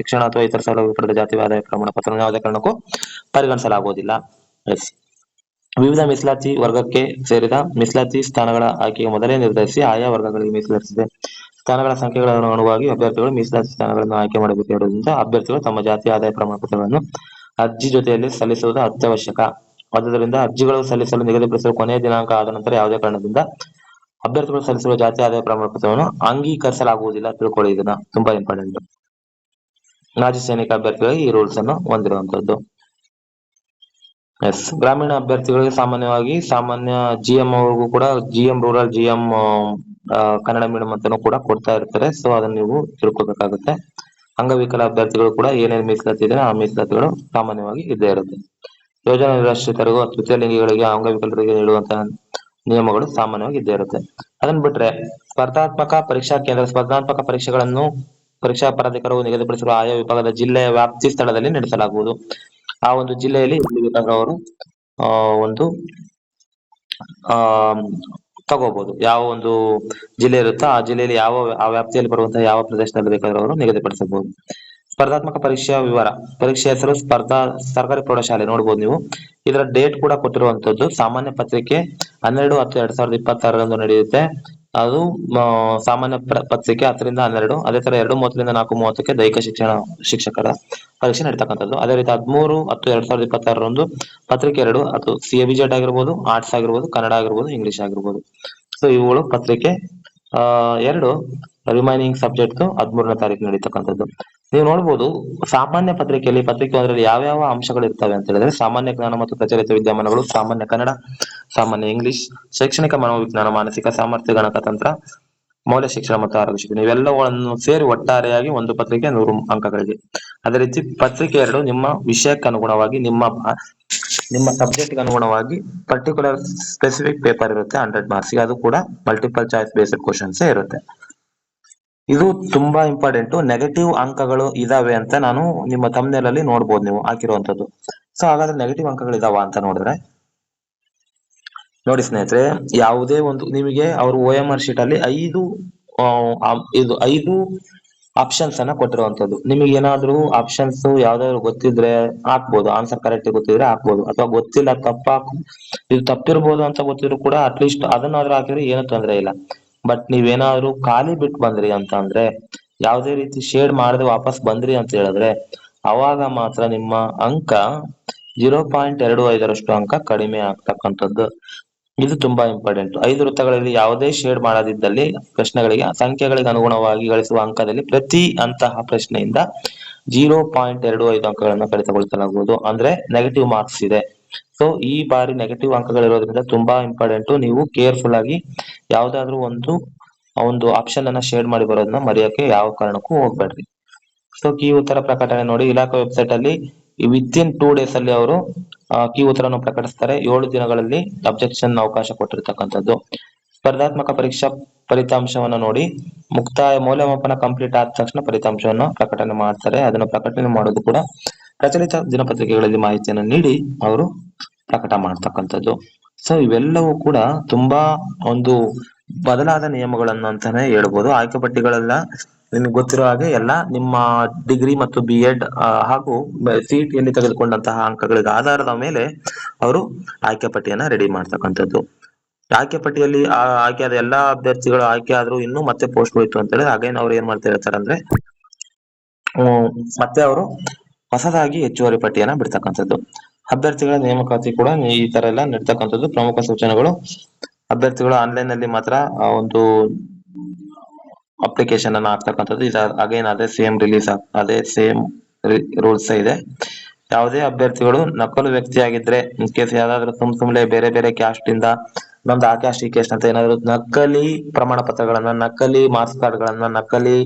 ಅಥವಾ ಇತರ ಸಲುವಾಗಿ ಪಡೆದ ಜಾತಿ ಆದಾಯ ಪ್ರಮಾಣ ಪತ್ರವನ್ನು ಯಾವುದೇ ಕಾರಣಕ್ಕೂ ಪರಿಗಣಿಸಲಾಗುವುದಿಲ್ಲ. ವಿವಿಧ ಮೀಸಲಾತಿ ವರ್ಗಕ್ಕೆ ಸೇರಿದ ಮೀಸಲಾತಿ ಸ್ಥಾನಗಳ ಆಯ್ಕೆಗೆ ಮೊದಲೇ ನಿರ್ಧರಿಸಿ ಆಯಾ ವರ್ಗಗಳಿಗೆ ಮೀಸಲಿರಿಸಿದೆ. ಸ್ಥಾನಗಳ ಸಂಖ್ಯೆಗಳನ್ನು ಅನುಗುಣವಾಗಿ ಅಭ್ಯರ್ಥಿಗಳು ಮೀಸಲಾತಿ ಸ್ಥಾನಗಳನ್ನು ಆಯ್ಕೆ ಮಾಡಬೇಕಿರುವುದರಿಂದ ಅಭ್ಯರ್ಥಿಗಳು ತಮ್ಮ ಜಾತಿ ಆದಾಯ ಪ್ರಮಾಣ ಪತ್ರಗಳನ್ನು ಅರ್ಜಿ ಜೊತೆಯಲ್ಲಿ ಸಲ್ಲಿಸುವುದು ಅತ್ಯವಶ್ಯಕ. ಆದ್ದರಿಂದ ಅರ್ಜಿಗಳು ಸಲ್ಲಿಸಲು ನಿಗದಿಪಡಿಸಿದ ಕೊನೆಯ ದಿನಾಂಕ ಆದ ನಂತರ ಯಾವುದೇ ಕಾರಣದಿಂದ ಅಭ್ಯರ್ಥಿಗಳು ಸಲ್ಲಿಸುವ ಜಾತಿ ಆದಾಯ ಪ್ರಮಾಣ ಪತ್ರವನ್ನು ಅಂಗೀಕರಿಸಲಾಗುವುದಿಲ್ಲ. ತಿಳ್ಕೊಳ್ಳಿ, ಇದನ್ನ ತುಂಬಾ ಇಂಪಾರ್ಟೆಂಟ್. ಮಾಜಿ ಸೈನಿಕ ಅಭ್ಯರ್ಥಿಗಳಿಗೆ ಈ ರೂಲ್ಸ್ ಅನ್ನು ಹೊಂದಿರುವಂತದ್ದು. ಗ್ರಾಮೀಣ ಅಭ್ಯರ್ಥಿಗಳಿಗೆ ಸಾಮಾನ್ಯ GM ಅವ್ರಿಗೂ ಕೂಡ GM rural, GM Kannada medium ಅಂತಾನೂ ಕೂಡ ಕೊಡ್ತಾ ಇರ್ತಾರೆ. ಸೊ ಅದನ್ನ ನೀವು ತಿಳ್ಕೊಬೇಕಾಗುತ್ತೆ. ಅಂಗವಿಕಲ ಅಭ್ಯರ್ಥಿಗಳು ಕೂಡ ಏನೇನು ಮೀಸಲಾತಿ ಇದೆ ಆ ಮೀಸಲಾತಿಗಳು ಸಾಮಾನ್ಯವಾಗಿ ಇದ್ದೇ ಇರುತ್ತೆ. ಯೋಜನಾ ನಿರಾಶ್ರಿತರಿಗೂ ತೃತೀಯ ಲಿಂಗಿಗಳಿಗೆ ಅಂಗವಿಕಲರಿಗೆ ನೀಡುವಂತಹ ನಿಯಮಗಳು ಸಾಮಾನ್ಯವಾಗಿ ಇದ್ದೇ ಇರುತ್ತೆ. ಅದನ್ನ ಬಿಟ್ರೆ ಸ್ಪರ್ಧಾತ್ಮಕ ಪರೀಕ್ಷಾ ಕೇಂದ್ರ ಸ್ಪರ್ಧಾತ್ಮಕ ಪರೀಕ್ಷೆಗಳನ್ನು ಪರೀಕ್ಷಾ ಪ್ರಾಧಿಕಾರವು ನಿಗದಿಪಡಿಸಿರುವ ಆಯಾ ವಿಭಾಗದ ಜಿಲ್ಲೆಯ ವ್ಯಾಪ್ತಿ ಸ್ಥಳದಲ್ಲಿ ನಡೆಸಲಾಗುವುದು. ಆ ಒಂದು ಜಿಲ್ಲೆಯಲ್ಲಿ ಅವರು ಒಂದು ತಗೋಬಹುದು. ಯಾವ ಒಂದು ಜಿಲ್ಲೆ ಇರುತ್ತೋ ಆ ಜಿಲ್ಲೆಯಲ್ಲಿ ಆ ವ್ಯಾಪ್ತಿಯಲ್ಲಿ ಬರುವಂತಹ ಯಾವ ಪ್ರದೇಶದಲ್ಲಿ ಬೇಕಾದರೂ ಅವರು ನಿಗದಿಪಡಿಸಬಹುದು. ಸ್ಪರ್ಧಾತ್ಮಕ ಪರೀಕ್ಷೆಯ ವಿವರ. ಪರೀಕ್ಷೆ ಹೆಸರು ಸರ್ಕಾರಿ ಪ್ರೌಢಶಾಲೆ. ನೋಡ್ಬೋದು ನೀವು. ಇದರ ಡೇಟ್ ಕೂಡ ಕೊಟ್ಟಿರುವಂತದ್ದು. ಸಾಮಾನ್ಯ ಪತ್ರಿಕೆ 12/10/2026 ನಡೆಯುತ್ತೆ. ಅದು ಸಾಮಾನ್ಯ ಪತ್ರಿಕೆ 10ರಿಂದ 12. ಅದೇ ತರ 2:30ರಿಂದ 4:30ಕ್ಕೆ ದೈಹಿಕ ಶಿಕ್ಷಕರ ಪರೀಕ್ಷೆ ನಡೀತಕ್ಕಂಥದ್ದು. ಅದೇ ರೀತಿ 13/10/2026 ಪತ್ರಿಕೆ 2. ಅದು CABZ ಆಗಿರ್ಬೋದು, ಆರ್ಟ್ಸ್ ಆಗಿರ್ಬೋದು, ಕನ್ನಡ ಆಗಿರ್ಬೋದು, ಇಂಗ್ಲಿಷ್ ಆಗಿರ್ಬೋದು. ಸೊ ಇವುಗಳು ಪತ್ರಿಕೆ 2. ರಿಮೈನಿಂಗ್ ಸಬ್ಜೆಕ್ಟ್ 13ನೇ ತಾರೀಕು ನಡೀತಕ್ಕಂಥದ್ದು. ನೀವು ನೋಡ್ಬೋದು ಸಾಮಾನ್ಯ ಪತ್ರಿಕೆಯಲ್ಲಿ ಪತ್ರಿಕೆ 1ರಲ್ಲಿ ಯಾವ ಅಂಶಗಳು ಇರ್ತವೆ ಅಂತ ಹೇಳಿದ್ರೆ ಸಾಮಾನ್ಯ ಜ್ಞಾನ ಮತ್ತು ಪ್ರಚಲಿತ ವಿದ್ಯಮಾನಗಳು, ಸಾಮಾನ್ಯ ಕನ್ನಡ, ಸಾಮಾನ್ಯ ಇಂಗ್ಲಿಷ್, ಶೈಕ್ಷಣಿಕ ಮನೋವಿಜ್ಞಾನ, ಮಾನಸಿಕ ಸಾಮರ್ಥ್ಯ, ಗಣಕತಂತ್ರ, ಮೌಲ್ಯ ಶಿಕ್ಷಣ ಮತ್ತು ಆರೋಗ್ಯ ಶಿಕ್ಷಣ ಇವೆಲ್ಲವನ್ನು ಸೇರಿ ಒಟ್ಟಾರೆಯಾಗಿ ಒಂದು ಪತ್ರಿಕೆ 100 ಅಂಕಗಳಿಗೆ. ಅದೇ ರೀತಿ ಪತ್ರಿಕೆ 2 ನಿಮ್ಮ ವಿಷಯಕ್ಕೆ ಅನುಗುಣವಾಗಿ ನಿಮ್ಮ ಸಬ್ಜೆಕ್ಟ್ಗೆ ಅನುಗುಣವಾಗಿ ಪರ್ಟಿಕ್ಯುಲರ್ ಸ್ಪೆಸಿಫಿಕ್ ಪೇಪರ್ ಇರುತ್ತೆ 100 ಮಾರ್ಕ್ಸ್ಗೆ. ಅದು ಕೂಡ ಮಲ್ಟಿಪಲ್ ಚಾಯ್ಸ್ ಬೇಸ್ಡ್ ಕ್ವಶನ್ಸ್ ಇರುತ್ತೆ. ಇದು ತುಂಬಾ ಇಂಪಾರ್ಟೆಂಟ್. ನೆಗೆಟಿವ್ ಅಂಕಗಳು ಇದಾವೆ ಅಂತ ನಾನು ನಿಮ್ಮ ಥಂಬ್ನೇಲ್ ಅಲ್ಲಿ ನೋಡ್ಬೋದು ನೀವು ಹಾಕಿರುವಂತದ್ದು. ಸೊ ಹಾಗಾದ್ರೆ ನೆಗೆಟಿವ್ ಅಂಕಗಳು ಇದಾವ ಅಂತ ನೋಡಿದ್ರೆ ನೋಡಿ ಸ್ನೇಹಿತರೆ, ಯಾವುದೇ ಒಂದು ನಿಮಗೆ ಅವರು OMR ಶೀಟ್ ಅಲ್ಲಿ 5 ಆಪ್ಷನ್ಸ್ ಅನ್ನ ಕೊಟ್ಟಿರುವಂತದ್ದು. ನಿಮಗೆ ಏನಾದ್ರೂ ಆಪ್ಷನ್ಸ್ ಯಾವ್ದಾದ್ರು ಗೊತ್ತಿದ್ರೆ ಹಾಕ್ಬೋದು. ಆನ್ಸರ್ ಕರೆಕ್ಟ್ ಗೊತ್ತಿದ್ರೆ ಹಾಕ್ಬೋದು, ಅಥವಾ ಗೊತ್ತಿಲ್ಲ ಇದು ತಪ್ಪಿರ್ಬೋದು ಅಂತ ಗೊತ್ತಿದ್ರು ಕೂಡ ಅಟ್ಲೀಸ್ಟ್ ಅದನ್ನಾದ್ರೂ ಹಾಕಿದ್ರೆ ಏನು ತೊಂದರೆ ಇಲ್ಲ. ಬಟ್ ನೀವೇನಾದ್ರೂ ಖಾಲಿ ಬಿಟ್ಟು ಬಂದ್ರಿ ಅಂತ ಅಂದ್ರೆ, ಯಾವುದೇ ರೀತಿ ಶೇಡ್ ಮಾಡದೆ ವಾಪಸ್ ಬಂದ್ರಿ ಅಂತ ಹೇಳಿದ್ರೆ ಅವಾಗ ಮಾತ್ರ ನಿಮ್ಮ ಅಂಕ 0.25 ಅಂಕ ಕಡಿಮೆ ಆಗ್ತಕ್ಕಂಥದ್ದು. ಇದು ತುಂಬಾ ಇಂಪಾರ್ಟೆಂಟ್. 5 ವೃತ್ತಗಳಲ್ಲಿ ಯಾವುದೇ ಶೇಡ್ ಮಾಡದಿದ್ದಲ್ಲಿ ಪ್ರಶ್ನೆಗಳಿಗೆ ಸಂಖ್ಯೆಗಳಿಗೆ ಅನುಗುಣವಾಗಿ ಗಳಿಸುವ ಅಂಕದಲ್ಲಿ ಪ್ರತಿ ಅಂತಹ ಪ್ರಶ್ನೆಯಿಂದ 0.25 ಅಂಕಗಳನ್ನು ಕಡಿತಗೊಳಿಸಲಾಗುವುದು. ಅಂದ್ರೆ ನೆಗೆಟಿವ್ ಮಾರ್ಕ್ಸ್ ಇದೆ. ಸೊ ಈ ಬಾರಿ ನೆಗೆಟಿವ್ ಅಂಕಗಳಿರೋದ್ರಿಂದ ತುಂಬಾ ಇಂಪಾರ್ಟೆಂಟ್. ನೀವು ಕೇರ್ಫುಲ್ ಆಗಿ ಯಾವ್ದಾದ್ರು ಒಂದು ಆಪ್ಷನ್ ಅನ್ನ ಶೇಡ್ ಮಾಡಿ ಬರೋದನ್ನ ಮರೆಯಕ್ಕೆ ಯಾವ ಕಾರಣಕ್ಕೂ ಹೋಗ್ಬೇಡ್ರಿ. ಸೊ ಕೀ ಉತ್ತರ ಪ್ರಕಟಣೆ ನೋಡಿ. ಇಲಾಖೆ ವೆಬ್ಸೈಟ್ ಅಲ್ಲಿ ವಿತಿನ್ 2 days ಅಲ್ಲಿ ಅವರು ಕೀ ಉತ್ತರವನ್ನು ಪ್ರಕಟಿಸ್ತಾರೆ. 7 ದಿನಗಳಲ್ಲಿ ಅಬ್ಜೆಕ್ಷನ್ ಅವಕಾಶ ಕೊಟ್ಟಿರ್ತಕ್ಕಂಥದ್ದು. ಸ್ಪರ್ಧಾತ್ಮಕ ಪರೀಕ್ಷಾ ಫಲಿತಾಂಶವನ್ನು ನೋಡಿ. ಮುಕ್ತಾಯ ಮೌಲ್ಯಮಾಪನ ಕಂಪ್ಲೀಟ್ ಆದ ತಕ್ಷಣ ಫಲಿತಾಂಶವನ್ನು ಪ್ರಕಟಣೆ ಮಾಡ್ತಾರೆ. ಅದನ್ನು ಪ್ರಕಟಣೆ ಮಾಡೋದು ಕೂಡ ಪ್ರಚಲಿತ ದಿನಪತ್ರಿಕೆಗಳಲ್ಲಿ ಮಾಹಿತಿಯನ್ನು ನೀಡಿ ಅವರು ಪ್ರಕಟ ಮಾಡ್ತಕ್ಕಂಥದ್ದು. ಸೊ ಇವೆಲ್ಲವೂ ಕೂಡ ತುಂಬಾ ಒಂದು ಬದಲಾದ ನಿಯಮಗಳನ್ನು ಅಂತಾನೆ ಹೇಳ್ಬೋದು. ಆಯ್ಕೆ ಪಟ್ಟಿಗಳೆಲ್ಲ ನಿಮ್ಗೆ ಗೊತ್ತಿರೋ ಹಾಗೆ ಎಲ್ಲ ನಿಮ್ಮ ಡಿಗ್ರಿ ಮತ್ತು BEd ಹಾಗೂ CET ತೆಗೆದುಕೊಂಡಂತಹ ಅಂಕಗಳಿಗೆ ಆಧಾರದ ಮೇಲೆ ಅವರು ಆಯ್ಕೆ ಪಟ್ಟಿಯನ್ನ ರೆಡಿ ಮಾಡ್ತಕ್ಕಂಥದ್ದು. ಆಯ್ಕೆ ಪಟ್ಟಿಯಲ್ಲಿ ಆಯ್ಕೆಯಾದ ಎಲ್ಲಾ ಅಭ್ಯರ್ಥಿಗಳು ಆಯ್ಕೆ ಆದ್ರೂ ಇನ್ನೂ ಮತ್ತೆ ಪೋಸ್ಟ್ ಹೋಯ್ತು ಅಂತ ಹೇಳಿದ್ರೆ ಅಗೈನ್ ಅವ್ರು ಏನ್ ಮಾಡ್ತಾ ಇರ್ತಾರೆ ಅಂದ್ರೆ ಮತ್ತೆ ಅವರು ಹೊಸದಾಗಿ ಹೆಚ್ಚುವರಿ ಪಟ್ಟಿಯನ್ನ ಬಿಡ್ತಕ್ಕಂಥದ್ದು. ಅಭ್ಯರ್ಥಿಗಳ ನೇಮಕಾತಿ ಕೂಡ ಈ ತರ ಎಲ್ಲ ನಡ್ತಕ್ಕಂಥದ್ದು. ಪ್ರಮುಖ ಸೂಚನೆಗಳು: ಅಭ್ಯರ್ಥಿಗಳು ಆನ್ಲೈನ್ ನಲ್ಲಿ ಮಾತ್ರ ಒಂದು ಅಪ್ಲಿಕೇಶನ್ ಅನ್ನ ಹಾಕ್ತಕ್ಕಂಥದ್ದು. ಇದು ಅಗೈನ್ ಅದೇ ಸೇಮ್ ರಿಲೀಸ್ ಅದೇ ಸೇಮ್ ರೂಲ್ಸ್ ಇದೆ. ಯಾವುದೇ ಅಭ್ಯರ್ಥಿಗಳು ನಕಲು ವ್ಯಕ್ತಿ ಆಗಿದ್ರೆ, ಇನ್ ಕೇಸ್ ಯಾವ್ದಾದ್ರು ಸುಮ್ನೆ ಬೇರೆ ಬೇರೆ ಕ್ಯಾಸ್ಟ್ ಇಂದ ನಮ್ದು ಆ ಕ್ಯಾಸ್ಟ್ ಈ ಕ್ಯಾಸ್ಟ್ ಅಂತ ಏನಾದ್ರು ನಕಲಿ ಪ್ರಮಾಣ ಪತ್ರಗಳನ್ನ, ನಕಲಿ ಮಾರ್ಕ್ಸ್ ಕಾರ್ಡ್ ಗಳನ್ನ, ನಕಲಿ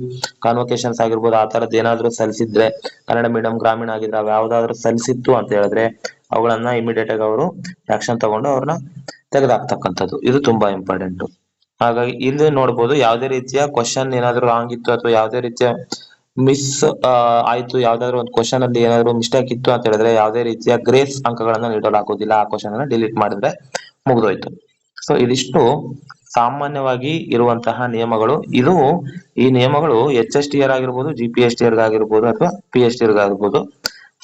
ಕಾನ್ವೊಕೇಶನ್ಸ್ ಆಗಿರ್ಬೋದು ಆ ತರದ್ ಏನಾದ್ರು ಸಲ್ಲಿಸಿದ್ರೆ, ಕನ್ನಡ ಮೀಡಿಯಂ ಗ್ರಾಮೀಣ ಆಗಿದ್ರೆ ಯಾವ್ದಾದ್ರು ಸಲ್ಲಿಸಿತ್ತು ಅಂತ ಹೇಳಿದ್ರೆ ಅವುಗಳನ್ನ ಇಮಿಡಿಯೇಟ್ ಆಗಿ ಅವರು ಆಕ್ಷನ್ ತಗೊಂಡು ಅವ್ರನ್ನ ತೆಗೆದಾಕ್ತಕ್ಕಂಥದ್ದು. ಇದು ತುಂಬಾ ಇಂಪಾರ್ಟೆಂಟ್. ಹಾಗಾಗಿ ಇಲ್ಲಿ ನೋಡ್ಬೋದು ಯಾವುದೇ ರೀತಿಯ ಕ್ವಶನ್ ಏನಾದ್ರು ರಾಂಗ್ ಇತ್ತು ಅಥವಾ ಯಾವುದೇ ರೀತಿಯ ಮಿಸ್ ಆಯ್ತು, ಯಾವ್ದಾದ್ರು ಒಂದು ಕ್ವಶನ್ ಅಲ್ಲಿ ಏನಾದ್ರು ಮಿಸ್ಟೇಕ್ ಇತ್ತು ಅಂತ ಹೇಳಿದ್ರೆ ಯಾವುದೇ ರೀತಿಯ ಗ್ರೇಸ್ ಅಂಕಗಳನ್ನ ನೀಡಲಾಗುವುದಿಲ್ಲ. ಆ ಕ್ವಶನ್ ಅನ್ನ ಡಿಲೀಟ್ ಮಾಡಿದ್ರೆ ಮುಗಿದೋಯ್ತು. ಸೊ ಇದಿಷ್ಟು ಸಾಮಾನ್ಯವಾಗಿ ಇರುವಂತಹ ನಿಯಮಗಳು. ಈ ನಿಯಮಗಳು HSTR ಆಗಿರ್ಬೋದು, GPSTR ಆಗಿರ್ಬೋದು ಅಥವಾ PSTR ಆಗಿರ್ಬೋದು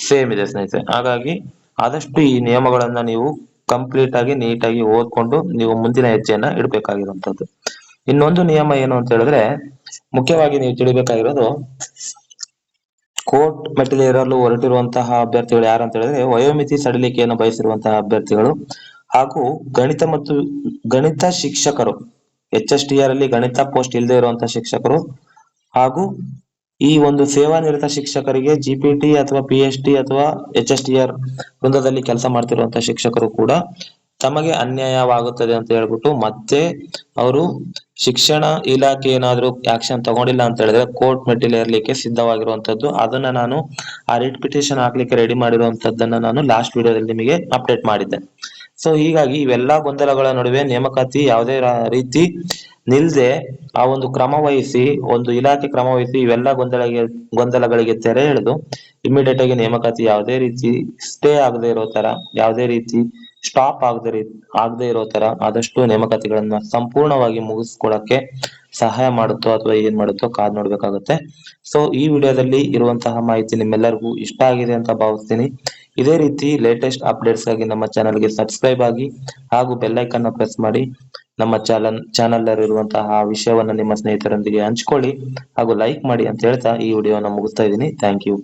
ಸೇಮ್ ಇದೆ ಸ್ನೇಹಿತರೆ. ಹಾಗಾಗಿ ಆದಷ್ಟು ಈ ನಿಯಮಗಳನ್ನ ನೀವು ಕಂಪ್ಲೀಟ್ ಆಗಿ ನೀಟಾಗಿ ಓದ್ಕೊಂಡು ನೀವು ಮುಂದಿನ ಹೆಜ್ಜೆಯನ್ನ ಇಡಬೇಕಾಗಿರುವಂತದ್ದು. ಇನ್ನೊಂದು ನಿಯಮ ಏನು ಅಂತ ಹೇಳಿದ್ರೆ, ಮುಖ್ಯವಾಗಿ ನೀವು ತಿಳಿಬೇಕಾಗಿರೋದು, ಕೋರ್ಟ್ ಮೆಟ್ಟಿಲೇರಲು ಹೊರಟಿರುವಂತಹ ಅಭ್ಯರ್ಥಿಗಳು ಯಾರು ಅಂತ ಹೇಳಿದ್ರೆ ವಯೋಮಿತಿ ಸಡಿಲಿಕೆಯನ್ನು ಬಯಸಿರುವಂತಹ ಅಭ್ಯರ್ಥಿಗಳು ಹಾಗೂ ಗಣಿತ ಶಿಕ್ಷಕರು, HSTR ಅಲ್ಲಿ ಗಣಿತ ಪೋಸ್ಟ್ ಇಲ್ಲದೆ ಇರುವಂತಹ ಶಿಕ್ಷಕರು ಹಾಗೂ ಈ ಒಂದು ಸೇವಾ ನಿರತ ಶಿಕ್ಷಕರಿಗೆ GPT ಅಥವಾ PST ಅಥವಾ HSTR ವೃಂದದಲ್ಲಿ ಕೆಲಸ ಮಾಡ್ತಿರುವಂತಹ ಶಿಕ್ಷಕರು ಕೂಡ ತಮಗೆ ಅನ್ಯಾಯವಾಗುತ್ತದೆ ಅಂತ ಹೇಳ್ಬಿಟ್ಟು ಮತ್ತೆ ಅವರು ಶಿಕ್ಷಣ ಇಲಾಖೆ ಏನಾದ್ರು ಆಕ್ಷನ್ ತಗೊಂಡಿಲ್ಲ ಅಂತ ಹೇಳಿದ್ರೆ ಕೋರ್ಟ್ ಮೆಟ್ಟಿಲೇರ್ಲಿಕ್ಕೆ ಸಿದ್ಧವಾಗಿರುವಂತದ್ದು. ಅದನ್ನ ನಾನು ಆ ರಿಟ್ ಪಿಟಿಷನ್ ಹಾಕ್ಲಿಕ್ಕೆ ರೆಡಿ ಮಾಡಿರುವಂತದ್ದನ್ನ ನಾನು ಲಾಸ್ಟ್ ವಿಡಿಯೋದಲ್ಲಿ ನಿಮಗೆ ಅಪ್ಡೇಟ್ ಮಾಡಿದ್ದೆ. ಸೊ ಹೀಗಾಗಿ ಇವೆಲ್ಲಾ ಗೊಂದಲಗಳ ನಡುವೆ ನೇಮಕಾತಿ ಯಾವುದೇ ರೀತಿ ನಿಲ್ದೆ ಆ ಒಂದು ಕ್ರಮ ವಹಿಸಿ, ಒಂದು ಇಲಾಖೆ ಕ್ರಮ ವಹಿಸಿ ಇವೆಲ್ಲ ಗೊಂದಲಗಳಿಗೆ ತೆರೆ ಎಳೆದು ಇಮಿಡಿಯೇಟ್ ಆಗಿ ನೇಮಕಾತಿ ಯಾವುದೇ ರೀತಿ ಸ್ಟೇ ಆಗದೆ ಇರೋ ತರ, ಯಾವುದೇ ರೀತಿ ಸ್ಟಾಪ್ ಆಗದೆ ಇರೋ ತರ ಆದಷ್ಟು ನೇಮಕಾತಿಗಳನ್ನ ಸಂಪೂರ್ಣವಾಗಿ ಮುಗಿಸ್ಕೊಳಕ್ಕೆ ಸಹಾಯ ಮಾಡುತ್ತೋ ಅಥವಾ ಏನ್ ಮಾಡುತ್ತೋ ಕಾದ್ ನೋಡ್ಬೇಕಾಗುತ್ತೆ. ಸೊ ಈ ವಿಡಿಯೋದಲ್ಲಿ ಇರುವಂತಹ ಮಾಹಿತಿ ನಿಮ್ಮೆಲ್ಲರಿಗೂ ಇಷ್ಟ ಆಗಿದೆ ಅಂತ ಭಾವಿಸ್ತೀನಿ. ಇದೇ ರೀತಿ ಲೇಟೆಸ್ಟ್ ಅಪ್ಡೇಟ್ಸ್ ಆಗಿ ನಮ್ಮ ಚಾನಲ್ಗೆ ಸಬ್ಸ್ಕ್ರೈಬ್ ಆಗಿ ಹಾಗೂ ಬೆಲ್ ಐಕನ್ ಪ್ರೆಸ್ ಮಾಡಿ ನಮ್ಮ ಚಾನಲ್ ಇರುವಂತಹ ವಿಷಯವನ್ನ ನಿಮ್ಮ ಸ್ನೇಹಿತರೊಂದಿಗೆ ಹಂಚ್ಕೊಳ್ಳಿ ಹಾಗೂ ಲೈಕ್ ಮಾಡಿ ಅಂತ ಹೇಳ್ತಾ ಈ ವಿಡಿಯೋನ ಮುಗಿಸ್ತಾ ಇದ್ದೀನಿ. Thank you.